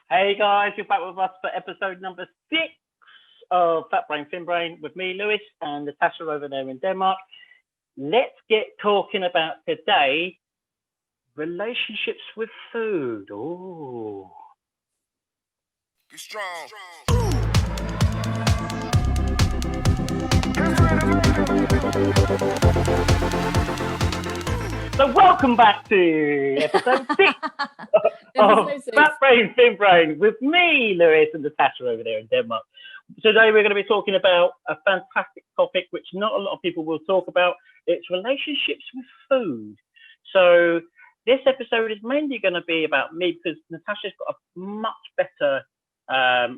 Hey guys, you're back with us for episode number 6 of Fat Brain Thin Brain with me, Lewis, and Natasha over there in Denmark. Let's get talking about today relationships with food. Oh, Get strong. so welcome back to episode 6 of Episode 6. Fat Brain Thin Brain with me, Lewis, and Natasha over there in Denmark. Today we're going to be talking about a fantastic topic which not a lot of people will talk about. It's relationships with food. So this episode is mainly going to be about me because Natasha's got a much better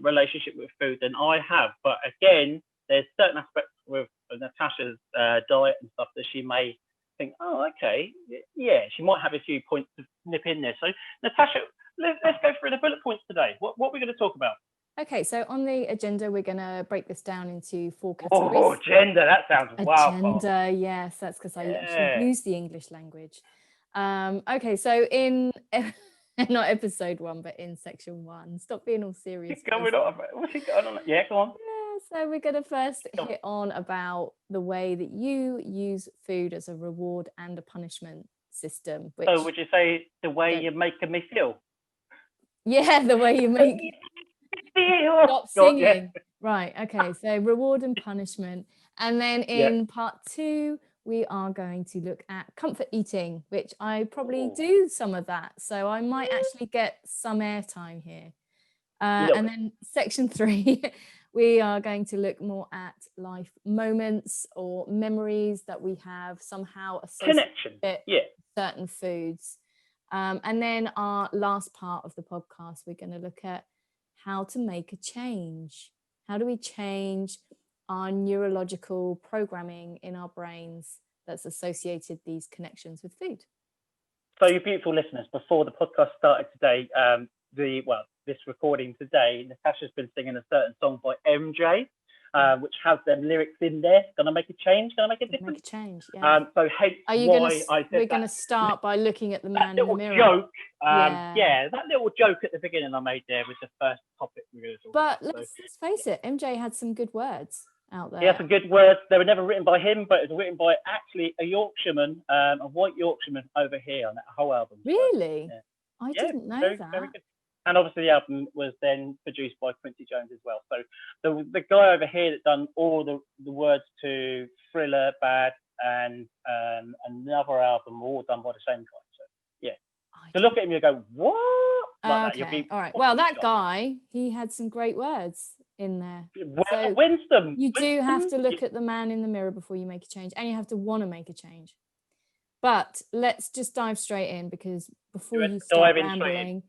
relationship with food than I have. But again, there's certain aspects with Natasha's diet and stuff that she may think, oh, okay, yeah, she might have a few points to nip in there. So Natasha, let's go through the bullet points today. What are we going to talk about? Okay, so on the agenda, we're going to break this down into 4 categories. Oh, gender, that sounds wow. Agenda, yes, that's because I actually use the English language. Okay, so in not episode 1, but in section 1, stop being all serious. What's going on? Yeah, go on. Yeah, so we're going to first hit on about the way that you use food as a reward and a punishment system. Which, so would you say the way you're making me feel? Yeah, the way you make... Stop singing. Yeah. Right, okay, so reward and punishment. And then in part 2, we are going to look at comfort eating, which I probably do some of that. So I might actually get some airtime here. And then section 3, we are going to look more at life moments or memories that we have somehow associated with certain foods. And then our last part of the podcast, we're going to look at how to make a change. How do we change our neurological programming in our brains that's associated these connections with food? So you beautiful listeners, before the podcast started today, this recording today, Natasha's been singing a certain song by MJ, which has them lyrics in there. Gonna make a change, gonna make a difference. Make a change, yeah. So we're gonna start by looking at the man in the mirror. Joke, that little joke at the beginning I made there was the first topic we were talking about. But let's face it, MJ had some good words out there. He had some good words. They were never written by him, but it was written by actually a Yorkshireman, a white Yorkshireman over here on that whole album. Really? So, I didn't know that. Very good. And obviously the album was then produced by Quincy Jones as well. So the guy over here that done all the words to Thriller, Bad, and another album were all done by the same guy. So yeah. To look at him, you go, what? Like okay. All right. Well, that guy, he had some great words in there. So Winston. You do have to look at the man in the mirror before you make a change, and you have to want to make a change. But let's just dive straight in, because before you start rambling,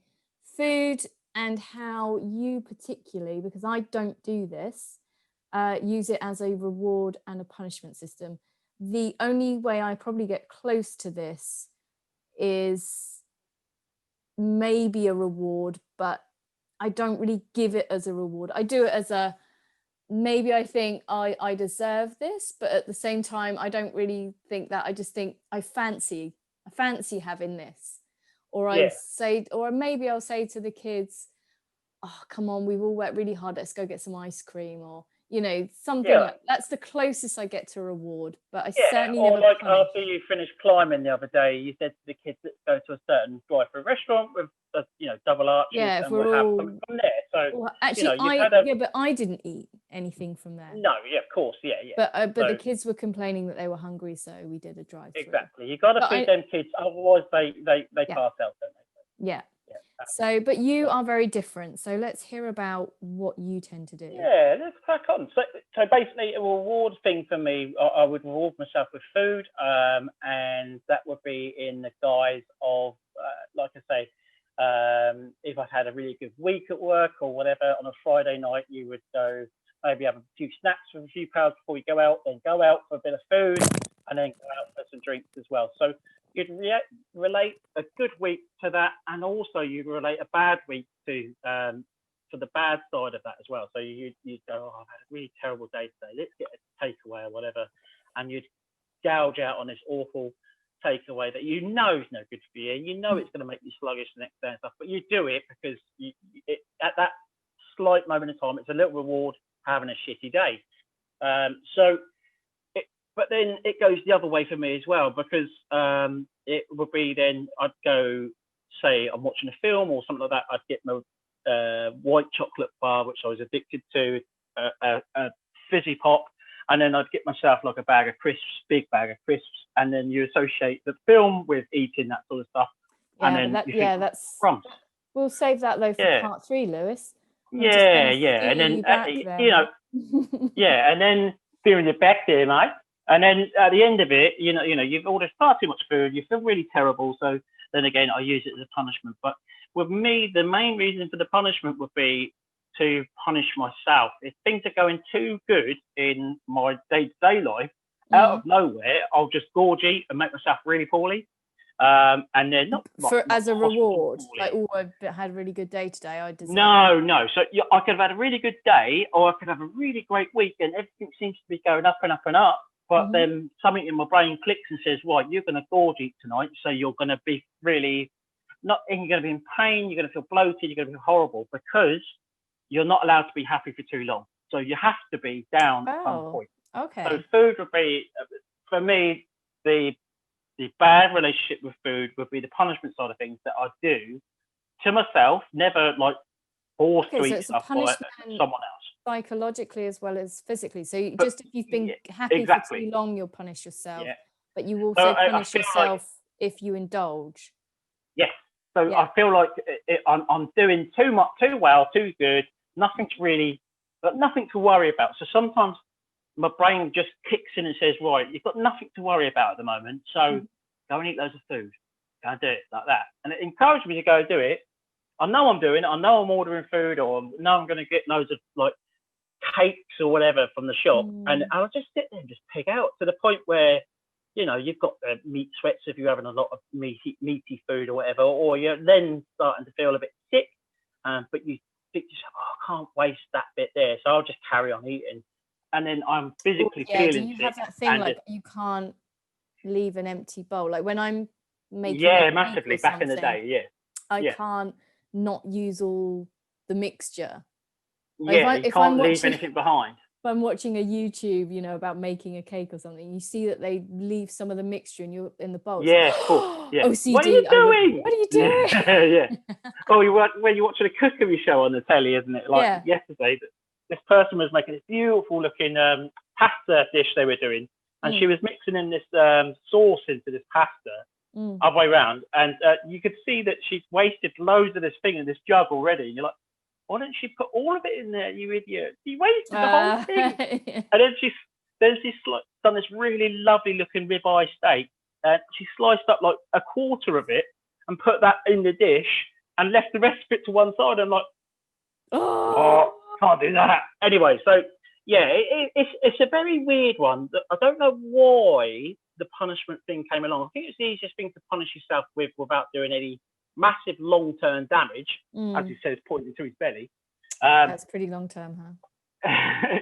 food and how you particularly, because I don't do this, use it as a reward and a punishment system. The only way I probably get close to this is maybe a reward, but I don't really give it as a reward. I do it as a, maybe I think I deserve this, but at the same time, I don't really think that. I just think I fancy having this. Or or maybe I'll say to the kids, oh, come on, we've all worked really hard, let's go get some ice cream, or, something like that's the closest I get to a reward. But I certainly never like after you finished climbing the other day, you said to the kids, let's go to a certain drive-through restaurant with double arches, and we'll have something from there. So actually, but I didn't eat anything from there. No, of course, But the kids were complaining that they were hungry, so we did a drive-through. Exactly, you got to feed them kids, otherwise they pass out, don't they? Yeah. So, but you are very different. So let's hear about what you tend to do. Yeah, let's crack on. So basically, a reward thing for me, I would reward myself with food, and that would be in the guise of, like I say, if I had a really good week at work or whatever, on a Friday night, you would go maybe have a few snacks with a few pals before you go out, then go out for a bit of food, and then go out for some drinks as well. So you'd relate a good week to that, and also you'd relate a bad week to for the bad side of that as well. So you'd go, oh, I've had a really terrible day today, let's get a takeaway or whatever, and you'd gouge out on this awful takeaway that is no good for you, it's going to make you sluggish the next day and stuff, but you do it because moment in time. It's a little reward for having a shitty day. But then it goes the other way for me as well, because it would be then I'd go, say I'm watching a film or something like that. I'd get my white chocolate bar, which I was addicted to, a fizzy pop, and then I'd get myself like a bag of crisps, big bag of crisps, and then you associate the film with eating that sort of stuff. Yeah, and then that's crumbs. We'll save that though for part 3, Lewis. We'll and then and then feeling your back there, mate. And then at the end of it, you've ordered far too much food. You feel really terrible. So then again, I use it as a punishment. But with me, the main reason for the punishment would be to punish myself. If things are going too good in my day-to-day life, out of nowhere, I'll just gorge eat and make myself really poorly. And then as a reward, like, I've had a really good day today. I deserve No. So I could have had a really good day, or I could have a really great week, and everything seems to be going up and up and up. But then something in my brain clicks and says, right, you're going to gorge eat tonight, so you're going to be really you're going to be in pain, you're going to feel bloated, you're going to be horrible, because you're not allowed to be happy for too long. So you have to be down at some point. Okay. So food would be, for me, the bad relationship with food would be the punishment side of things that I do to myself, never like forced to eat stuff by someone else. Psychologically as well as physically. So if you've been happy for too long, you'll punish yourself. Yeah. But you also punish yourself if you indulge. Yes. So I feel like I'm doing too much, too well, too good, nothing to worry about. So sometimes my brain just kicks in and says, right, you've got nothing to worry about at the moment. So go and eat loads of food. Go and do it like that. And it encouraged me to go and do it. I know I'm doing it. I know I'm ordering food, or I know I'm going to get loads of like cakes or whatever from the shop. And I'll just sit there and just pig out to the point where, you've got meat sweats if you're having a lot of meaty food or whatever, or you're then starting to feel a bit sick. But you think to yourself, I can't waste that bit there. So I'll just carry on eating. And then I'm physically feeling sick. Do you have that thing like you can't leave an empty bowl? Like when I'm making massively back in the day, I can't not use all the mixture. Like you can't leave anything behind. If I'm watching a YouTube, about making a cake or something, you see that they leave some of the mixture in the bowl. Yeah, of course. Yeah. OCD. What are you doing? What are you doing? When you're watching a cookery show on the telly, isn't it? Like yesterday, this person was making this beautiful looking pasta dish they were doing, and she was mixing in this sauce into this pasta other way around, and you could see that she's wasted loads of this thing in this jug already. And you're like, why don't she put all of it in there, you idiot? You wasted the whole thing. And then she's done this really lovely looking ribeye steak, and she sliced up like a quarter of it and put that in the dish and left the rest of it to one side. I'm like, can't do that. Anyway, so it's a very weird one. I don't know why the punishment thing came along. I think it's the easiest thing to punish yourself with without doing any massive long-term damage, as he says, pointing to his belly. That's pretty long-term, huh?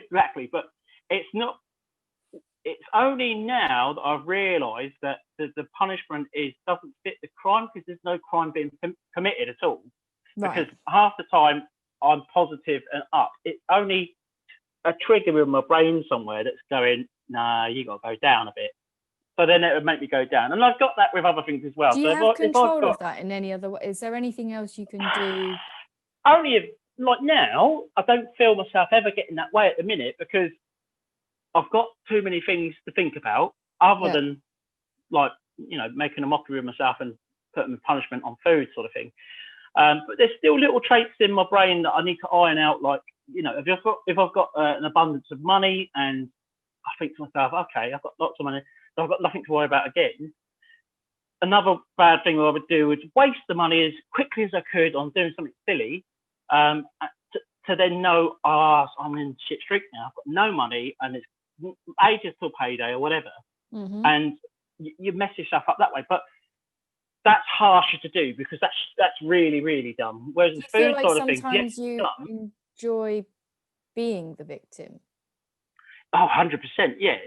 Exactly, but it's not. It's only now that I've realised that the punishment doesn't fit the crime, because there's no crime being committed at all. Right. Because half the time I'm positive and up. It's only a trigger in my brain somewhere that's going, nah, you got to go down a bit. So then it would make me go down. And I've got that with other things as well. Do you have control of that in any other way? Is there anything else you can do? Only like now, I don't feel myself ever getting that way at the minute, because I've got too many things to think about other than like, making a mockery of myself and putting punishment on food sort of thing. But there's still little traits in my brain that I need to iron out. Like, if I've got an abundance of money and I think to myself, okay, I've got lots of money, so I've got nothing to worry about again. Another bad thing I would do is waste the money as quickly as I could on doing something silly, to then know, I'm in shit streak now. I've got no money and it's ages till payday or whatever. And you mess yourself up that way. But that's harsher to do, because that's really, really dumb. Whereas the food side of things, sometimes you enjoy being the victim. 100%, yeah.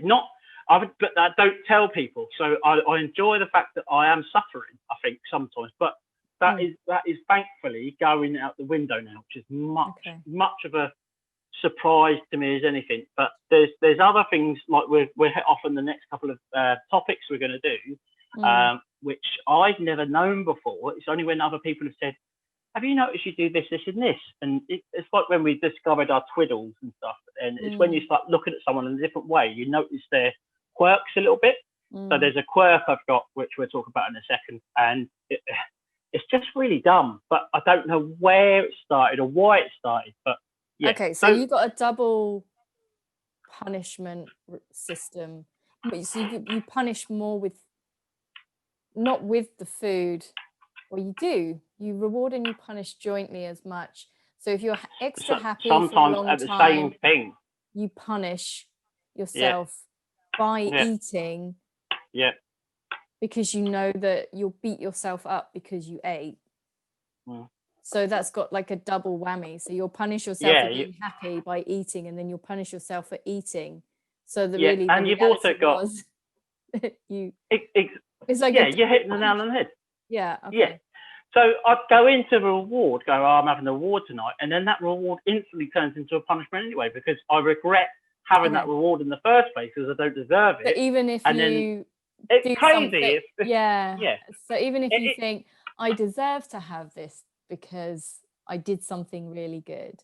But I don't tell people. So I enjoy the fact that I am suffering, I think, sometimes. But that is thankfully going out the window now, which is much of a surprise to me as anything. But there's other things like we're hit off on the next couple of topics we're going to do, which I've never known before. It's only when other people have said, have you noticed you do this, this, and this? And it's like when we discovered our twiddles and stuff. And it's when you start looking at someone in a different way, you notice their quirks a little bit. So there's a quirk I've got, which we'll talk about in a second. And it's just really dumb, but I don't know where it started or why it started. But yeah. Okay, so you got a double punishment system. So you punish more with, not with the food. Well, you do. You reward and you punish jointly as much. So if you're extra happy sometimes for a long at the time, same thing, you punish yourself by eating. Yeah. Because you know that you'll beat yourself up because you ate. So that's got like a double whammy. So you'll punish yourself for being happy by eating, and then you'll punish yourself for eating. So and you've also got it's like you're hitting the nail on the head. Yeah. Okay. Yeah. So I'd go into the reward, I'm having a reward tonight, and then that reward instantly turns into a punishment anyway, because I regret having that reward in the first place because I don't deserve it. But even if it's crazy. So even if you think I deserve to have this because I did something really good,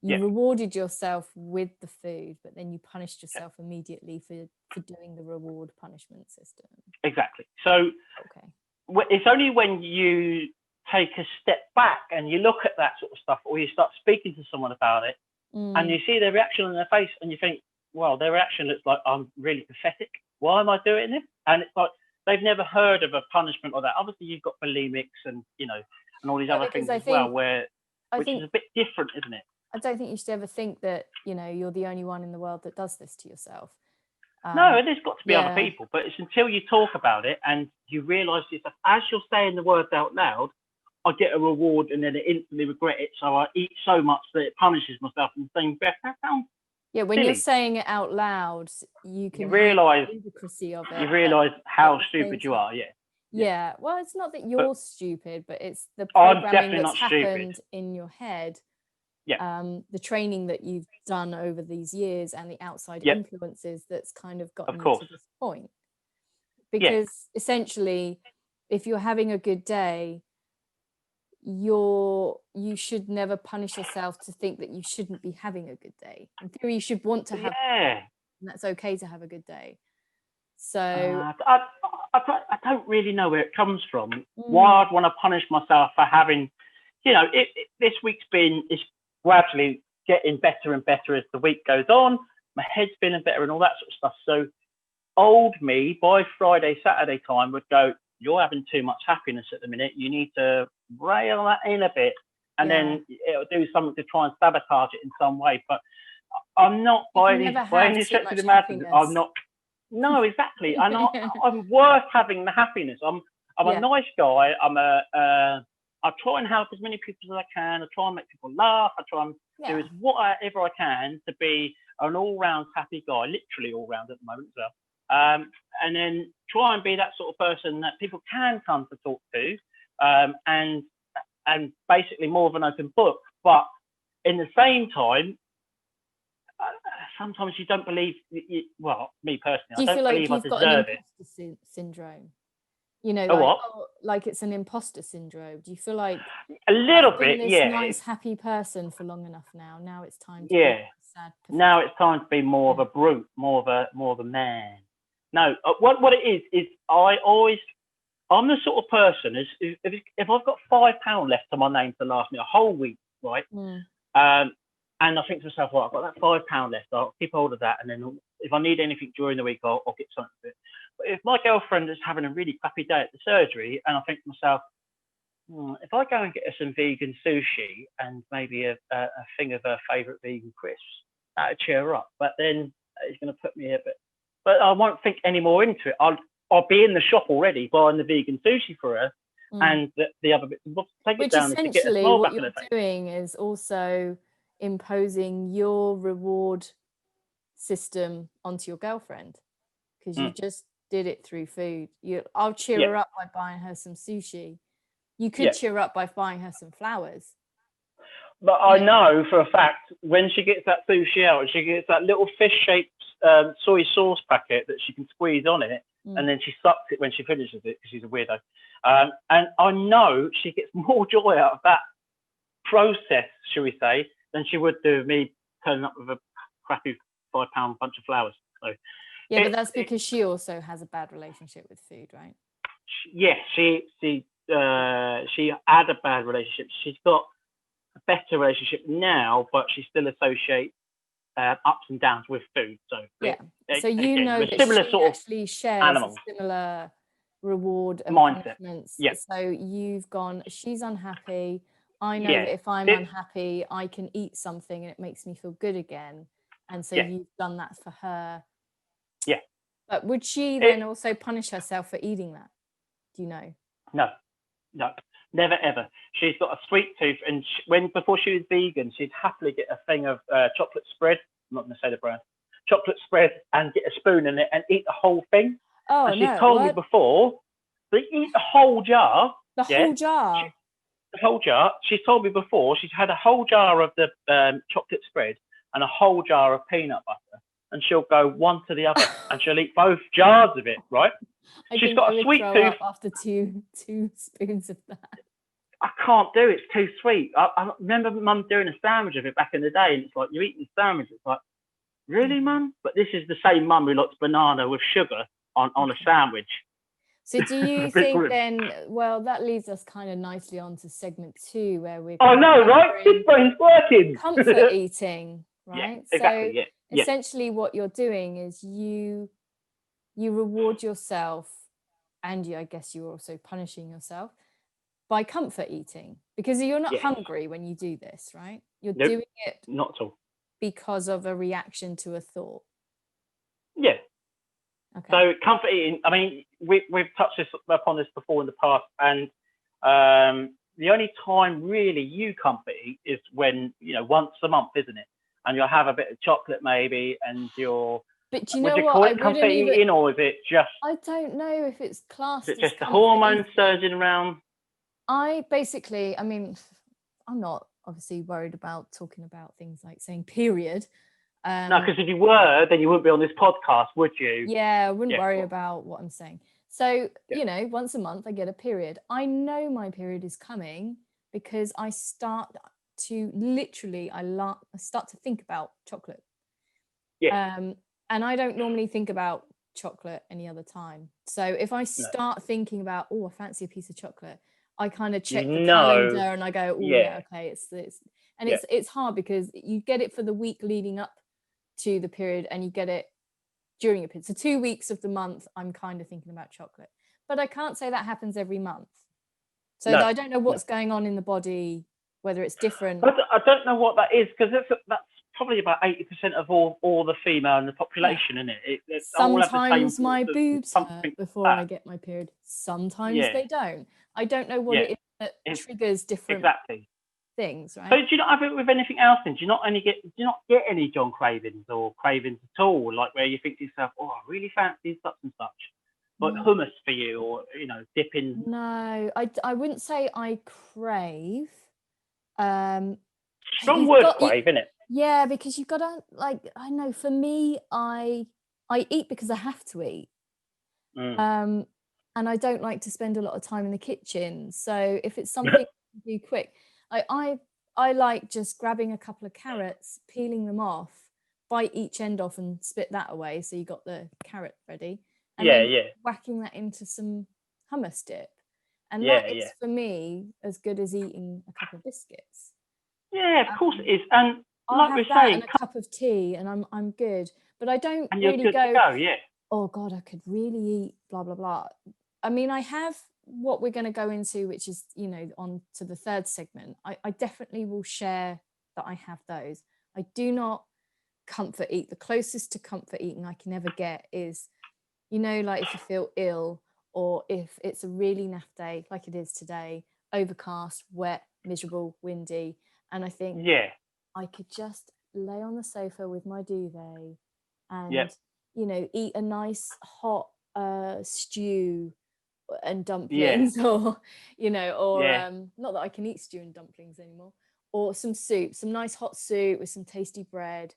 you rewarded yourself with the food, but then you punished yourself immediately for doing the reward punishment system. Exactly. So it's only when you take a step back and you look at that sort of stuff, or you start speaking to someone about it, and you see their reaction on their face, and you think, well, their reaction looks like I'm really pathetic. Why am I doing this? And it's like they've never heard of a punishment or that. Obviously, you've got bulimics and and all these other things as well, which is a bit different, isn't it? I don't think you should ever think that you're the only one in the world that does this to yourself. No, there's got to be other people, but it's until you talk about it and you realise yourself, as you're saying the words out loud, I get a reward and then I instantly regret it. So I eat so much that it punishes myself in the same breath. That sounds when silly. You're saying it out loud, you can realise the ludicrousy of it. You realise how stupid you are. Yeah. Well, it's not that you're stupid, but it's the programming that's happened in your head. The training that you've done over these years and the outside influences that's kind of gotten you to this point. Because essentially, if you're having a good day, you should never punish yourself to think that you shouldn't be having a good day. In theory, you should want to have and that's okay to have a good day. So I don't really know where it comes from. Why I'd want to punish myself for having, this week's it's gradually getting better and better as the week goes on. My head's feeling better and all that sort of stuff. So old me by Friday, Saturday time would go, you're having too much happiness at the minute. You need to rail that in a bit, and then it'll do something to try and sabotage it in some way. But I'm not by any stretch of the imagination. I'm not. No, exactly. And I'm worth having the happiness. I'm a nice guy. I try and help as many people as I can. I try and make people laugh. I try and do whatever I can to be an all-round happy guy, literally all-round at the moment as well. And then try and be that sort of person that people can come to talk to, and basically more of an open book. But in the same time, sometimes you don't believe. Me personally, I don't believe I deserve it. Imposter syndrome? Like it's an imposter syndrome. Do you feel like a little bit? This nice, happy person for long enough now. Now it's time to be a sad. Now it's time to be more of a brute, more of a man. No, what it is I'm the sort of person if I've got £5 left to my name to last me a whole week, right? And I think to myself, well, I've got that £5 left. I'll keep hold of that, and then if I need anything during the week, I'll get something for it. But if my girlfriend is having a really crappy day at the surgery, and I think to myself, if I go and get her some vegan sushi and maybe a thing of her favourite vegan crisps, that'll cheer her up. But then it's going to put me a bit. But I won't think any more into it. I'll be in the shop already buying the vegan sushi for her, and the other bits. Which essentially what you're doing is also imposing your reward system onto your girlfriend, because you just did it through food. I'll cheer her up by buying her some sushi. You could cheer her up by buying her some flowers. But I know for a fact when she gets that sushi out, she gets that little fish-shaped soy sauce packet that she can squeeze on it, and then she sucks it when she finishes it because she's a weirdo. And I know she gets more joy out of that process, shall we say, than she would do me turning up with a crappy £5 bunch of flowers. So yeah, but that's because she also has a bad relationship with food, right? Yes, she had a bad relationship. She's got a better relationship now, but she still associates ups and downs with food. So yeah, so you again, know that similar she sort actually shares animals. A similar reward and mindset. Yeah. So you've gone, she's unhappy. I know that if I'm unhappy, I can eat something and it makes me feel good again. And so you've done that for her. Yeah. But would she then also punish herself for eating that? Do you know? No, never ever. She's got a sweet tooth, and before she was vegan, she'd happily get a thing of chocolate spread. I'm not going to say the brand. Chocolate spread, and get a spoon in it and eat the whole thing. Oh, and she's told me before, they eat the whole jar. The whole jar. The whole jar. She's told me before she's had a whole jar of the chocolate spread and a whole jar of peanut butter, and she'll go one to the other, and she'll eat both jars of it. Right? She's got a sweet tooth. After two spoons of that. I can't do it. It's too sweet. I remember Mum doing a sandwich of it back in the day, and it's like, you're eating a sandwich. It's like, really, Mum? But this is the same Mum who likes banana with sugar on a sandwich. So do you think then, well, that leads us kind of nicely on to segment 2, where we're right? This brain's working. Comfort eating, right? Yeah, exactly, so essentially what you're doing is you reward yourself, and I guess you're also punishing yourself by comfort eating, because you're not hungry when you do this, right? You're doing it not at all because of a reaction to a thought. Yeah. Okay. So comfort eating, I mean, we've touched upon this before in the past, and the only time really you comfort eat is when, once a month, isn't it? And you'll have a bit of chocolate maybe, and you're. But do you know would you what? call it comfort eating, or is it just? I don't know if it's classed. Is it just the hormones surging around? I mean, I'm not obviously worried about talking about things like saying period. No, because if you were, then you wouldn't be on this podcast, would you? Yeah, I wouldn't worry about what I'm saying. So, once a month I get a period. I know my period is coming because I start to think about chocolate. Yeah. And I don't normally think about chocolate any other time. So if I start thinking about, I fancy a piece of chocolate, I kind of check the calendar and I go, okay, it's this. And it's hard because you get it for the week leading up to the period, and you get it during a period. So 2 weeks of the month, I'm kind of thinking about chocolate. But I can't say that happens every month. So I don't know what's going on in the body, whether it's different. I don't know what that is, because that's probably about 80% of all the female in the population, isn't it? Sometimes my boobs hurt before I get my period. Sometimes they don't. I don't know what it is that triggers different things, right? So do you not have it with anything else then? Do you not get any John cravings or cravings at all? Like where you think to yourself, I really fancy such and such. Like hummus for you, or dipping. No, I wouldn't say I crave. Strong word, crave, isn't it? Yeah, because you've got to, I know for me, I eat because I have to eat. And I don't like to spend a lot of time in the kitchen. So if it's something to do quick, I like just grabbing a couple of carrots, peeling them off, bite each end off and spit that away. So you got the carrot ready. And then whacking that into some hummus dip. And that is for me as good as eating a couple of biscuits. Yeah, of course it is. And I'll have that and a cup of tea and I'm good. But I don't really go, oh God, I could really eat blah, blah, blah. I mean, I have what we're going to go into, which is, on to the third segment. I definitely will share that I have those. I do not comfort eat. The closest to comfort eating I can ever get is, like if you feel ill, or if it's a really naff day like it is today, overcast, wet, miserable, windy, and I think I could just lay on the sofa with my duvet and eat a nice hot stew and dumplings, or Yeah. not that I can eat stew and dumplings anymore, or some soup, some nice hot soup with some tasty bread,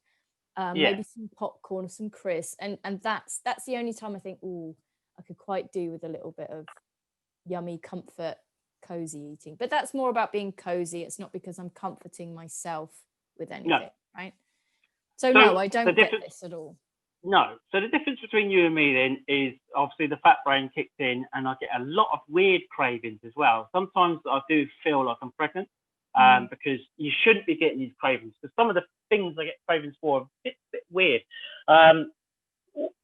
Yeah. maybe some popcorn or some crisps, and that's the only time I think, oh, I could quite do with a little bit of yummy comfort, cozy eating. But that's more about being cozy. It's not because I'm comforting myself with anything, right? So no, I don't get this at all. No. So the difference between you and me then is obviously the fat brain kicks in, and I get a lot of weird cravings as well. Sometimes I do feel like I'm pregnant, because you shouldn't be getting these cravings, because some of the things I get cravings for are a bit weird.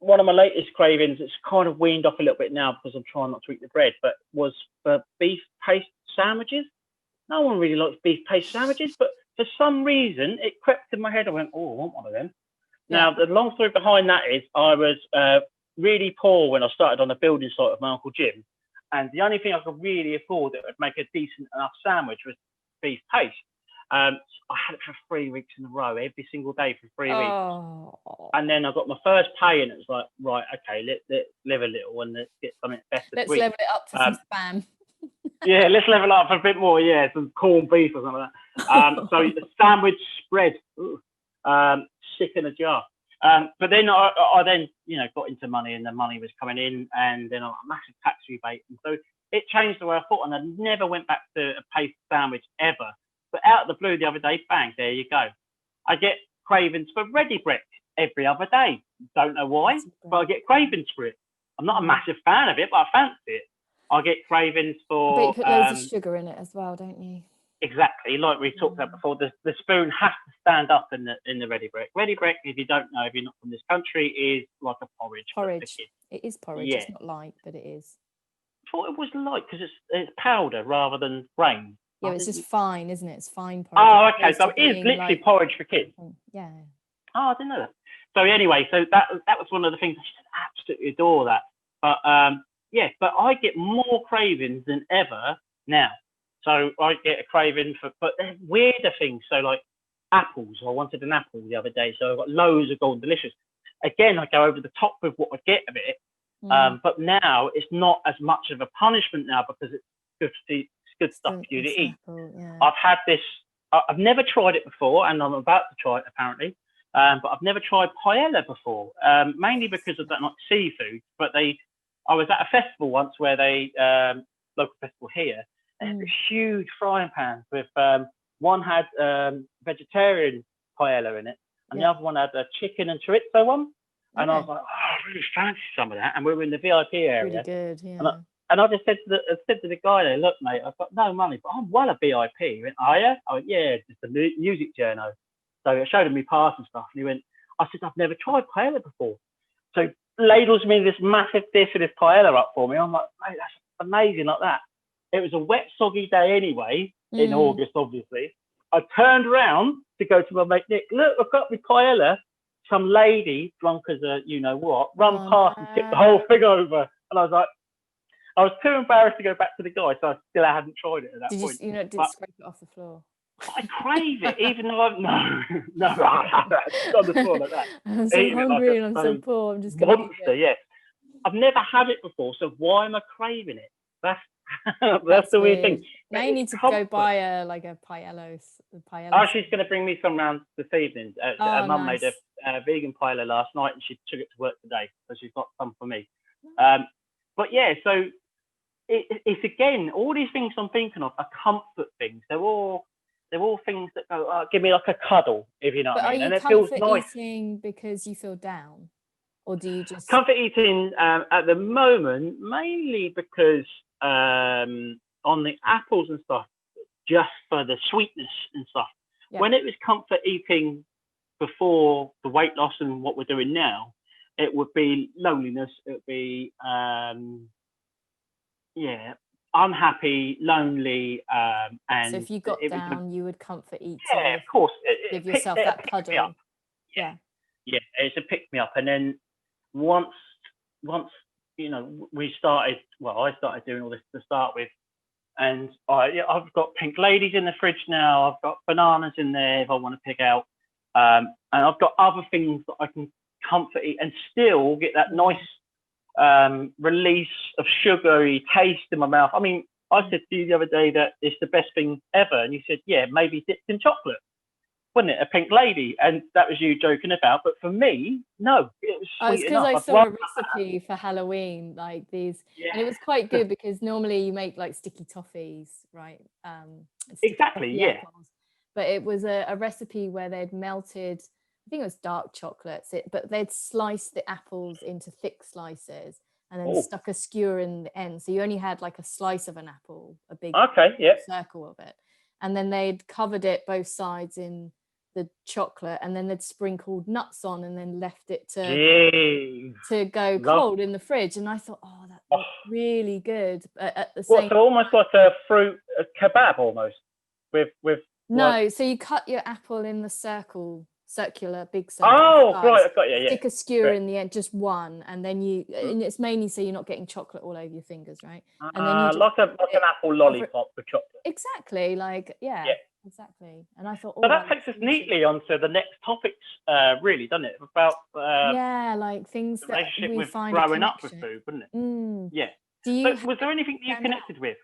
One of my latest cravings, it's kind of weaned off a little bit now because I'm trying not to eat the bread, but was for beef paste sandwiches. No one really likes beef paste sandwiches, but for some reason it crept in my head. I went, oh, I want one of them. Now, the long story behind that is I was really poor when I started on the building site of my Uncle Jim. And the only thing I could really afford that would make a decent enough sandwich was beef paste. I had it for 3 weeks in a row, every single day for 3 weeks. And then I got my first pay, and it was like, right, okay, let's live a little and let's get something better. Let's level it up for some spam. Yeah, let's level up for a bit more. Yeah, some corned beef or something like that. So the sandwich spread, sick in a jar. But then I then got into money, and the money was coming in, and then I got a massive tax rebate, and so it changed the way I thought, and I never went back to a paste sandwich ever. But out of the blue the other day, bang, there you go. I get cravings for ready bread every other day. Don't know why, but I get cravings for it. I'm not a massive fan of it, but I fancy it. I get cravings for. But you put loads of sugar in it as well, don't you? Exactly, like we talked about before. The spoon has to stand up in the ready bread. Ready bread, if you don't know, if you're not from this country, is like a porridge. Porridge. It is porridge. Yeah. It's not light, but it is. I thought it was light because it's powder rather than grain. Yeah, it's just fine, isn't it? It's fine porridge. Oh, okay. So it is literally porridge for kids. Yeah. Oh, I didn't know that. So anyway, so that was one of the things I just absolutely adore that. But but I get more cravings than ever now. So I get a craving but they're weirder things. So like apples. I wanted an apple the other day, so I got loads of Golden Delicious. Again, I go over the top with what I get of it. But now it's not as much of a punishment now because it's good stuff for you to eat. Yeah. I've had this. I've never tried it before, and I'm about to try it apparently. But I've never tried paella before, mainly because I don't like seafood. But I was at a festival once where local festival here. They had this huge frying pan with one had vegetarian paella in it, and the other one had a chicken and chorizo one. And I was like, oh, I really fancy some of that. And we were in the VIP area. Really good, yeah. And I just said to the guy there, look, mate, I've got no money, but I'm well a VIP. He went, oh, yeah? I went, yeah, just a music journo. So I showed him my pass and stuff. And he went, I said, I've never tried paella before. So ladles me this massive dish of this paella up for me. I'm like, mate, that's amazing like that. It was a wet, soggy day anyway, in August, obviously. I turned around to go to my mate Nick. Look, I've got my paella. Some lady, drunk as a you-know-what, run past and tipped the whole thing over. And I was like, I was too embarrassed to go back to the guy, so I hadn't tried it at that point. Didn't scrape it off the floor? I crave it, even though I'm no, on the floor like that. I'm so hungry and I'm so poor. I'm just going to monster. Yes, I've never had it before, so why am I craving it? That's the weird thing. Now you need to go buy a paella. Oh, she's going to bring me some round this evening. Mum made a vegan paella last night, and she took it to work today, so she's got some for me. But yeah, so it's again, all these things I'm thinking of are comfort things. They're all things that go, give me like a cuddle, if you know what I mean. And it feels nice. Are you comfort eating because you feel down, or do you just comfort eating at the moment mainly because on the apples and stuff, just for the sweetness and stuff. Yeah. When it was comfort eating before the weight loss and what we're doing now, it would be loneliness. It would be unhappy, lonely, and so if you got down, you would comfort eat. Yeah, of course. Give yourself that cuddle. Yeah, it's a pick me up. And then once we started. Well, I started doing all this to start with, and I've got pink ladies in the fridge now. I've got bananas in there if I want to pick out, and I've got other things that I can comfort eat and still get that nice release of sugary taste in my mouth. I mean, I said to you the other day that it's the best thing ever, and you said, yeah, maybe dipped in chocolate, wasn't it? A pink lady, and that was you joking about. But for me, no, it was sweet because enough. I saw a recipe for Halloween, like these, and it was quite good because normally you make like sticky toffees, right? Sticky Exactly, toffee yeah. apples. But it was a recipe where they'd melted, I think it was dark chocolates, but they'd sliced the apples into thick slices and then stuck a skewer in the end. So you only had like a slice of an apple, a big circle of it. And then they'd covered it both sides in the chocolate, and then they'd sprinkled nuts on and then left it to go cold in the fridge. And I thought, oh, that looked really good. But at the same so almost like a fruit kebab almost with no, so you cut your apple in the circular, big circle. Oh, right, I've got you. Stick a skewer in the end, just one, and then and it's mainly so you're not getting chocolate all over your fingers, right? And then you like an apple lollipop with chocolate. Exactly, like exactly. And I thought, so that takes us neatly onto the next topics, really, doesn't it? About like things that we with find growing up with food, wouldn't it? Yeah. So was there anything that you connected with?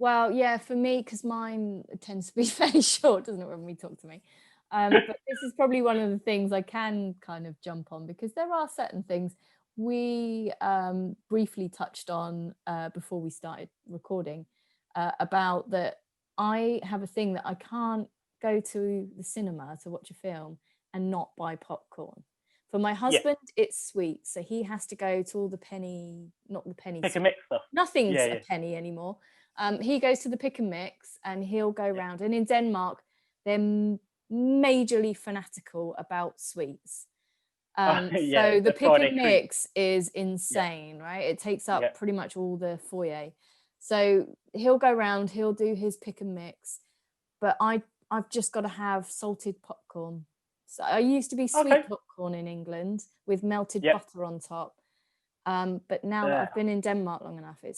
Well, yeah, for me, because mine tends to be fairly short, doesn't it, when we talk to me? But this is probably one of the things I can kind of jump on, because there are certain things we briefly touched on before we started recording about that. I have a thing that I can't go to the cinema to watch a film and not buy popcorn. For my husband, it's sweet, so he has to go to all the not the penny pick and mix stuff. Nothing's a penny anymore. He goes to the pick and mix, and he'll go round. And in Denmark, they're majorly fanatical about sweets. So the pick and mix is insane, right? It takes up pretty much all the foyer. So he'll go round, he'll do his pick and mix, but I've just got to have salted popcorn. So I used to be sweet popcorn in England with melted butter on top. But now that I've been in Denmark long enough, I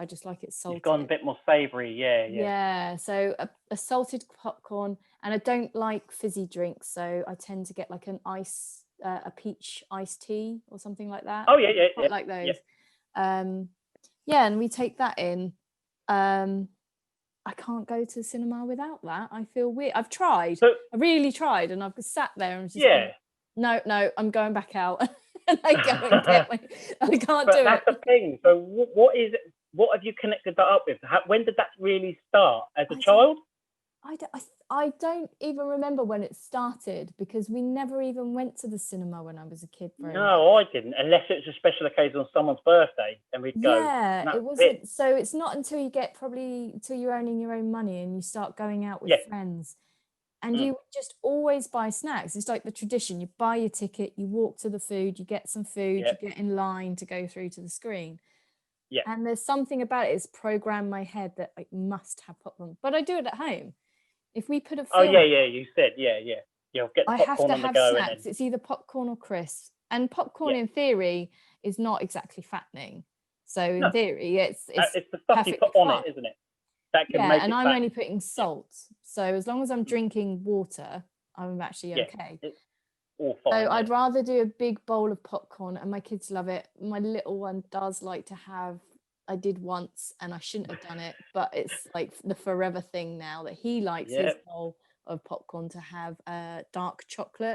just like it salted. It's gone a bit more savoury, Yeah, so a salted popcorn, and I don't like fizzy drinks, so I tend to get like a peach iced tea or something like that. Oh yeah. Like those. And we take that in. I can't go to the cinema without that. I feel weird. I've tried. I really tried, and I've sat there and just no, I'm going back out. And I go and get I can't do it. That's the thing. So what is it? What have you connected that up with? When did that really start? As a child? I don't even remember when it started, because we never even went to the cinema when I was a kid. No, I didn't, unless it's a special occasion on someone's birthday, and we'd go. Yeah, it wasn't. So it's not until you get till you're earning your own money and you start going out with friends. And you just always buy snacks. It's like the tradition. You buy your ticket, you walk to the food, you get some food, you get in line to go through to the screen. Yeah. And there's something about it. It's programmed my head that I must have popcorn. But I do it at home. If we put a film... Oh, yeah, you said, You'll get I have to have snacks. It's either popcorn or crisps. And popcorn, in theory, is not exactly fattening. So in theory, it's the stuff you put on it, isn't it? That can make it I'm only putting salt. So as long as I'm drinking water, I'm actually okay. It's all fine, so I'd rather do a big bowl of popcorn, and my kids love it. My little one does like to have, I did once and I shouldn't have done it, but it's like the forever thing now that he likes his bowl of popcorn to have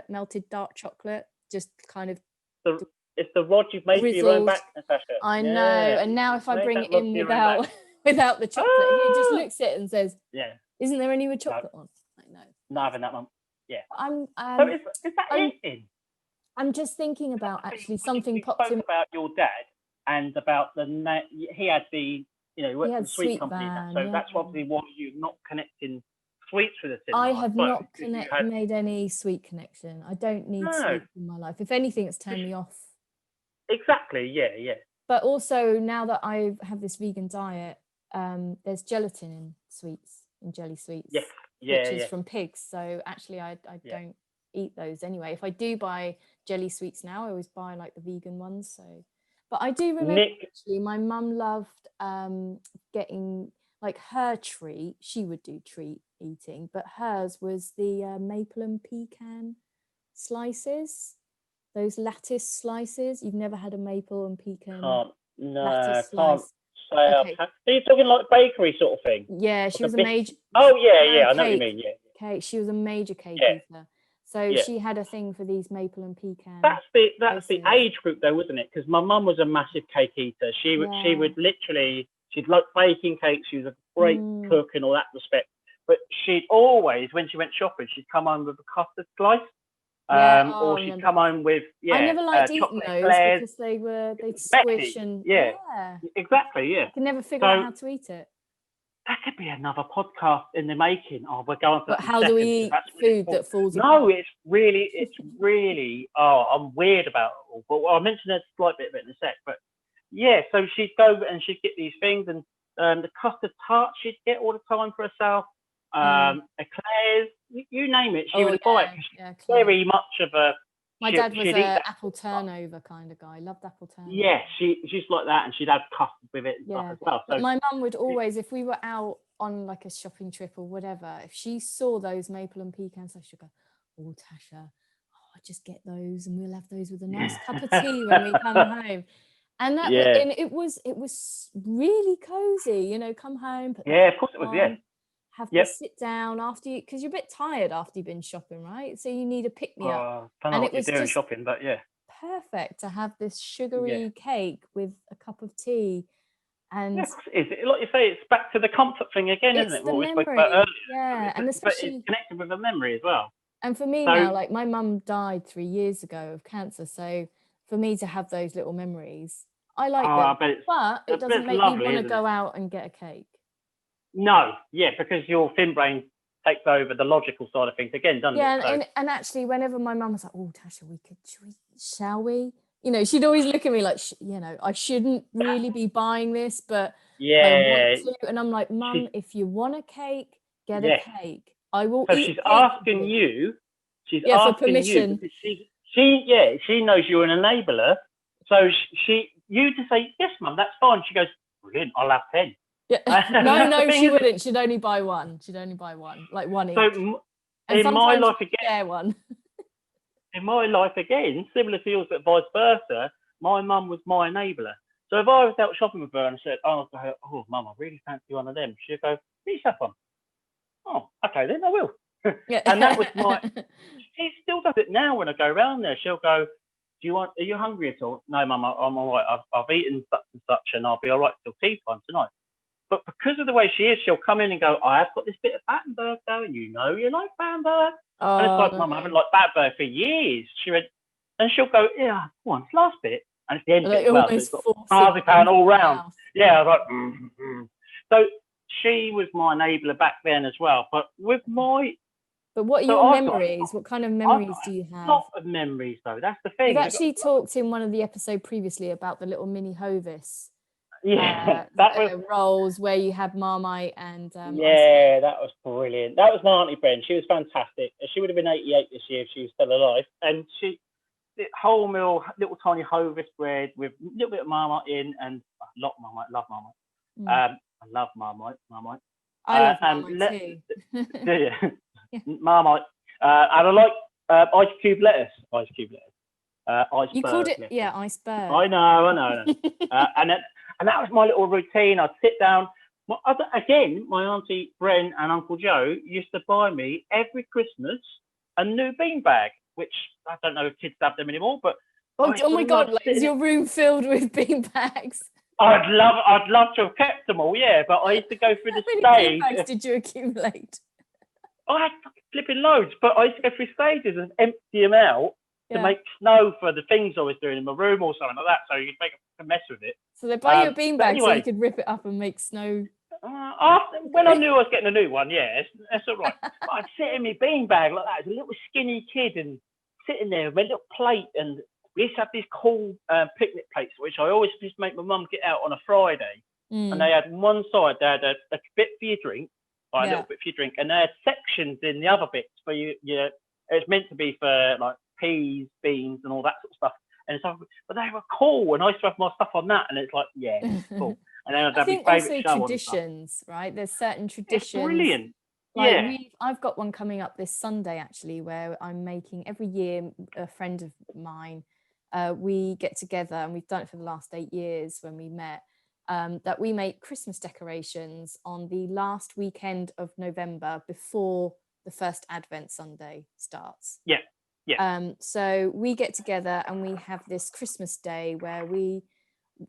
melted dark chocolate, just kind of. It's the rod you've made for your own back, Natasha. I know, and now if I bring it in without the chocolate, he just looks at it and says, isn't there any with chocolate on? Like, no. Not having that one. Yeah. So is that it? I'm just thinking about actually something popped in. About your dad and about he had the, he worked for the sweet company. So that's probably why you're not connecting sweets with the cinema. I have not made any sweet connection. I don't need sweets in my life. If anything, it's turned me off. Exactly, yeah. But also, now that I have this vegan diet, there's gelatin in sweets, in jelly sweets, which is from pigs. So actually, I don't eat those anyway. If I do buy jelly sweets now, I always buy like the vegan ones. So, but I do remember actually, my mum loved getting like her treat. She would do treat eating, but hers was the maple and pecan slices. those lattice slices. You've never had a maple and pecan Can't lattice can't slice? say I've Okay. had. Are you talking like bakery sort of thing? Yeah, she Like was a a bit. major. Oh yeah, No, yeah. I know what you cake. mean. Yeah, Cake. She was a major cake yeah, eater. So yeah. she had a thing for these maple and pecan That's the slices. age group though, wasn't it? Because my mum was a massive cake eater. She Yeah. would literally, she'd like baking cakes. She was a great cook in all that respect. But she'd always, when she went shopping, she'd come home with a custard slice. Yeah. Oh, Or I she'd remember. come home with I never liked eating chocolate those eclairs. because they'd squish Messy. and Yeah, exactly. Yeah. I could never figure out how So to eat it. that could be another podcast in the making. Oh, we're going for But that in how do we seconds. eat That's really food cool. that falls No, apart? it's really. Oh, I'm weird about it all. But I'll mention a slight bit of it in a sec. But yeah, so she'd go and she'd get these things, and the custard tart she'd get all the time for herself. Eclairs, you name it, she would buy it. Yeah, Very much of a. My dad was she'd eat an that apple turnover kind of guy. Loved apple turnover. Yeah, she's like that, and she'd have custard with it and stuff as well. But So my mum would always, if we were out on like a shopping trip or whatever, if she saw those maple and pecan stuff, she'd go, "Oh, Tasha, I'll just get those, and we'll have those with a nice cup of tea when we come home." And that and it was really cozy, you know. Come home, put of course it was. Yeah, have to sit down after you, because you're a bit tired after you've been shopping, right? So you need a pick me up. I don't know what you're doing shopping, but yeah, perfect to have this sugary cake with a cup of tea. And yeah, of course it is. Like you say, it's back to the comfort thing again, isn't it? The What we spoke memory. about earlier. Yeah, and especially but it's connected with a memory as well. And for me now, like my mum died 3 years ago of cancer, so for me to have those little memories, I like them. But it doesn't make me want to go out and get a cake. No, yeah, because your thin brain takes over the logical side of things again, doesn't it? Yeah, and actually, whenever my mum was like, "Oh, Tasha, shall we?" You know, she'd always look at me like, you know, I shouldn't really be buying this, but I want to. And I'm like, Mum, if you want a cake, get a cake. I will eat. She's asking you. She's for asking permission. You. She knows you're an enabler. So you just say, "Yes, Mum, that's fine." She goes, "Brilliant, I'll have 10." Yeah. No, she wouldn't. She'd only buy one. Like one each. So in my life again, share one. In my life again, similar to yours, but vice versa, my mum was my enabler. So if I was out shopping with her and I said, "Oh, Mum, I really fancy one of them," she'd go, "Please have one." Oh, okay, then I will. And that was she still does it now when I go around there. She'll go, are you hungry at all? "No, Mum, I'm all right. I've eaten such and such, and I'll be all right till tea time tonight." But because of the way she is, she'll come in and go, "I've got this bit of Battenberg though, and you know you like Battenberg." And it's like, "Mum, I haven't liked Battenberg for years." She went, and she'll go, "Yeah, go on, last bit." And it's the end bit as well. So it's got marzipan all round. Yeah, I was like, So she was my enabler back then as well. But with my... But what are your memories? What kind of memories do you have? A lot of memories, though. That's the thing. We've actually talked in one of the episodes previously about the little mini Hovis. Yeah, that was rolls where you had Marmite and that was brilliant. That was my Auntie Bren. She was fantastic. She would have been 88 this year if she was still alive. And the whole meal, little tiny Hovis bread with a little bit of Marmite in, and I love Marmite. I love Marmite. I love Marmite too. Yeah. Marmite. And I like ice cube lettuce. Iceberg. You called it, iceberg. I know. And that was my little routine. I'd sit down. My Auntie Bren and Uncle Joe used to buy me every Christmas a new beanbag, which I don't know if kids have them anymore, but oh my God, is your room filled with beanbags? I'd love to have kept them all, yeah, but I used to go through the stage. How many beanbags did you accumulate? I had flipping loads, but I used to go through stages and empty them out to make snow for the things I was doing in my room or something like that, so you'd make a mess with it. So they buy you a beanbag so you could rip it up and make snow. When I knew I was getting a new one, that's all right. But I'd sit in my beanbag like that as a little skinny kid and sitting there with my little plate, and we used to have these cool picnic plates, which I always used to make my mum get out on a Friday. And they had one side, they had a bit for your drink, a little bit for your drink, and they had sections in the other bits for you. It's meant to be for like peas, beans, and all that sort of stuff. And stuff, but they were cool, and I used to have my stuff on that, and it's like, yeah, it's cool. And then I'd have my favourite show traditions, right? There's certain traditions. It's brilliant. Like Yeah. I've got one coming up this Sunday actually, where I'm making every year. A friend of mine, we get together, and we've done it for the last 8 years when we met. That we make Christmas decorations on the last weekend of November before the first Advent Sunday starts. Yeah. Yeah. So we get together and we have this Christmas day where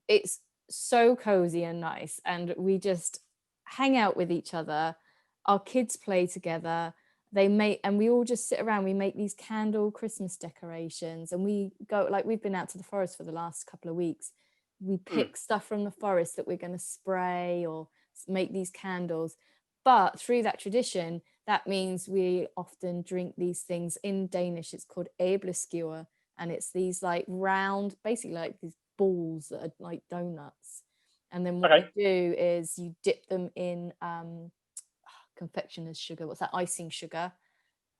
it's so cozy and nice, and we just hang out with each other. Our kids play together. And we all just sit around. We make these candle Christmas decorations, and we go, like, we've been out to the forest for the last couple of weeks. We pick stuff from the forest that we're going to spray or make these candles. But through that tradition, that means we often drink these things. In Danish, it's called æbleskivir, and it's these like round, basically like these balls that are like donuts. And then what you do is you dip them in confectioner's sugar, what's that, icing sugar,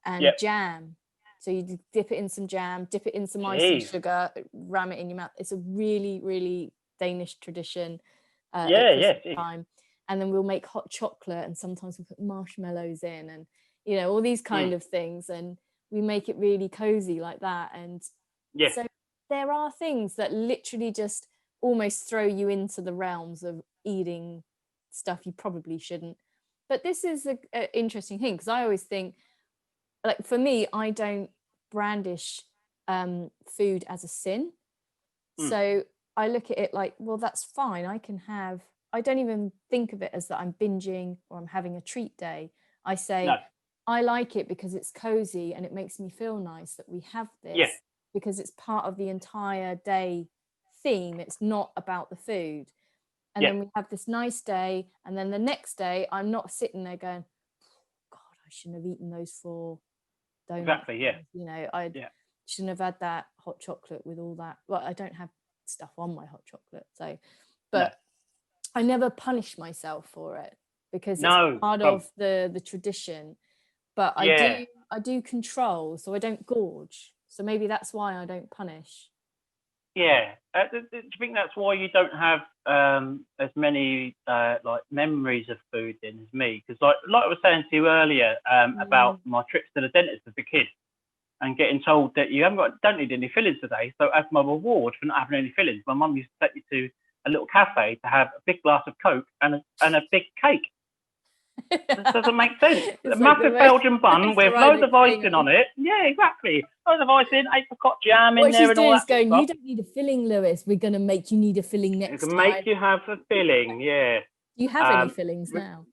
and jam. So you dip it in some jam, dip it in some icing sugar, ram it in your mouth. It's a really, really Danish tradition at Christmas time. And then we'll make hot chocolate, and sometimes we put marshmallows in, and all these kind of things, and we make it really cozy like that. And so there are things that literally just almost throw you into the realms of eating stuff you probably shouldn't. But this is an interesting thing, because I always think, like, for me, I don't brandish food as a sin. So I look at it like, well, that's fine. I don't even think of it as that I'm binging or I'm having a treat day. I say, I like it because it's cozy and it makes me feel nice that we have this, because it's part of the entire day theme. It's not about the food. And then we have this nice day, and then the next day I'm not sitting there going, God, I shouldn't have eaten those 4 donuts. Exactly, I shouldn't have had that hot chocolate with all that. Well, I don't have stuff on my hot chocolate, so, but I never punish myself for it, because it's part of the tradition. But I do control, so I don't gorge. So maybe that's why I don't punish. Yeah, I think that's why you don't have as many like memories of food then as me, because like I was saying to you earlier about my trips to the dentist as a kid, and getting told that you don't need any fillings today. So as my reward for not having any fillings, my mum used to take me to a little cafe to have a big glass of Coke and a big cake. This doesn't make sense. A massive Belgian bun with loads of icing on it. Yeah, exactly. Loads of icing, apricot jam in there, and all that. What she's doing is going, you don't need a filling, Lewis. We're going to make you need a filling next time. We can make you have a filling, yeah. Do you have any fillings now?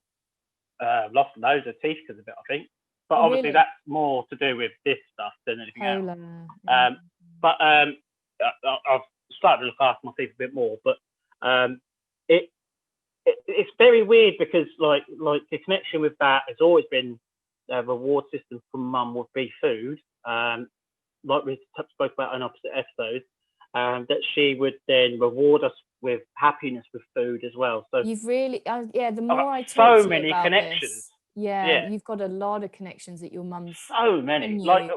Lost loads of teeth because of it, I think. But obviously that's more to do with this stuff than anything else. But I've started to look after my teeth a bit more. But it's very weird, because like the connection with that has always been a reward system from mum would be food. Like we spoke about in opposite episodes, that she would then reward us with happiness with food as well. So you've really, the more I talk to you many about connections. This, you've got a lot of connections at your mum's. So many. Like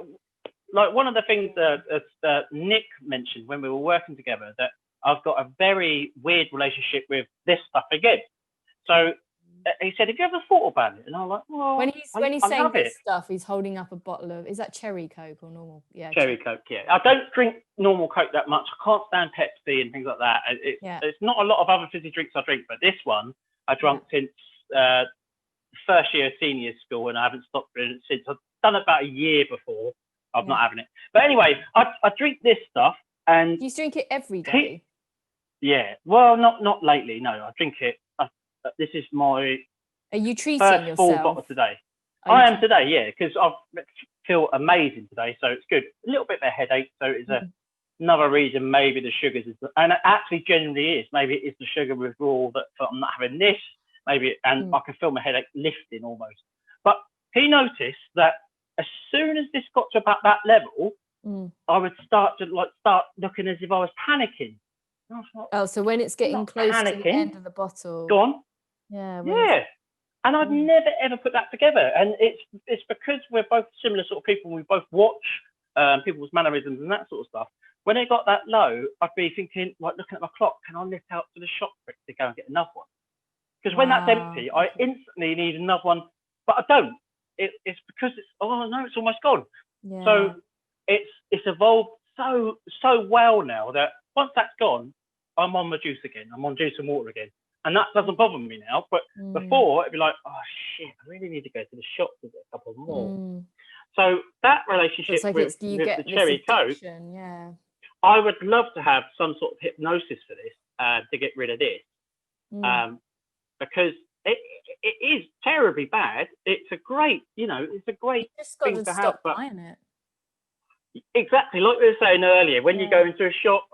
one of the things that Nick mentioned when we were working together, that I've got a very weird relationship with this stuff again. So he said, have you ever thought about it? And I'm like, well, when he's saying this stuff, he's holding up a bottle of, is that cherry Coke or normal? Yeah, cherry Coke. Yeah, I don't drink normal Coke that much. I can't stand Pepsi and things like that. It's not a lot of other fizzy drinks I drink, but this one I drunk since first year of senior school, and I haven't stopped drinking it since. I've done it about a year before. I'm not having it. But anyway, I drink this stuff, and you drink it every day. Yeah, well, not lately. No, I drink it. This is my Are you treating first yourself? Full bottle today. I am today, yeah, because I feel amazing today, so it's good. A little bit of a headache, so it's another reason maybe the sugars is, and it actually genuinely is. Maybe it is the sugar withdrawal that I'm not having this. Maybe, and I can feel my headache lifting almost. But he noticed that as soon as this got to about that level, I would start looking as if I was panicking. So when it's getting close to the end of the bottle. Go on. Yeah. And I'd never ever put that together. And it's because we're both similar sort of people. We both watch people's mannerisms and that sort of stuff. When it got that low, I'd be thinking, like, looking at my clock, can I nip out to the shop quick to go and get another one? Because when that's empty, I instantly need another one, but I don't. it's because it's almost gone. Yeah. So it's evolved so well now that once that's gone, I'm on my juice again. I'm on juice and water again, and that doesn't bother me now. But before, it'd be like, oh shit, I really need to go to the shop to get a couple more. So that relationship with the cherry Coke, yeah. I would love to have some sort of hypnosis for this to get rid of this, because it is terribly bad. It's a great, it's a great thing to have. But buying it. Exactly, like we were saying earlier, when you go into a shop,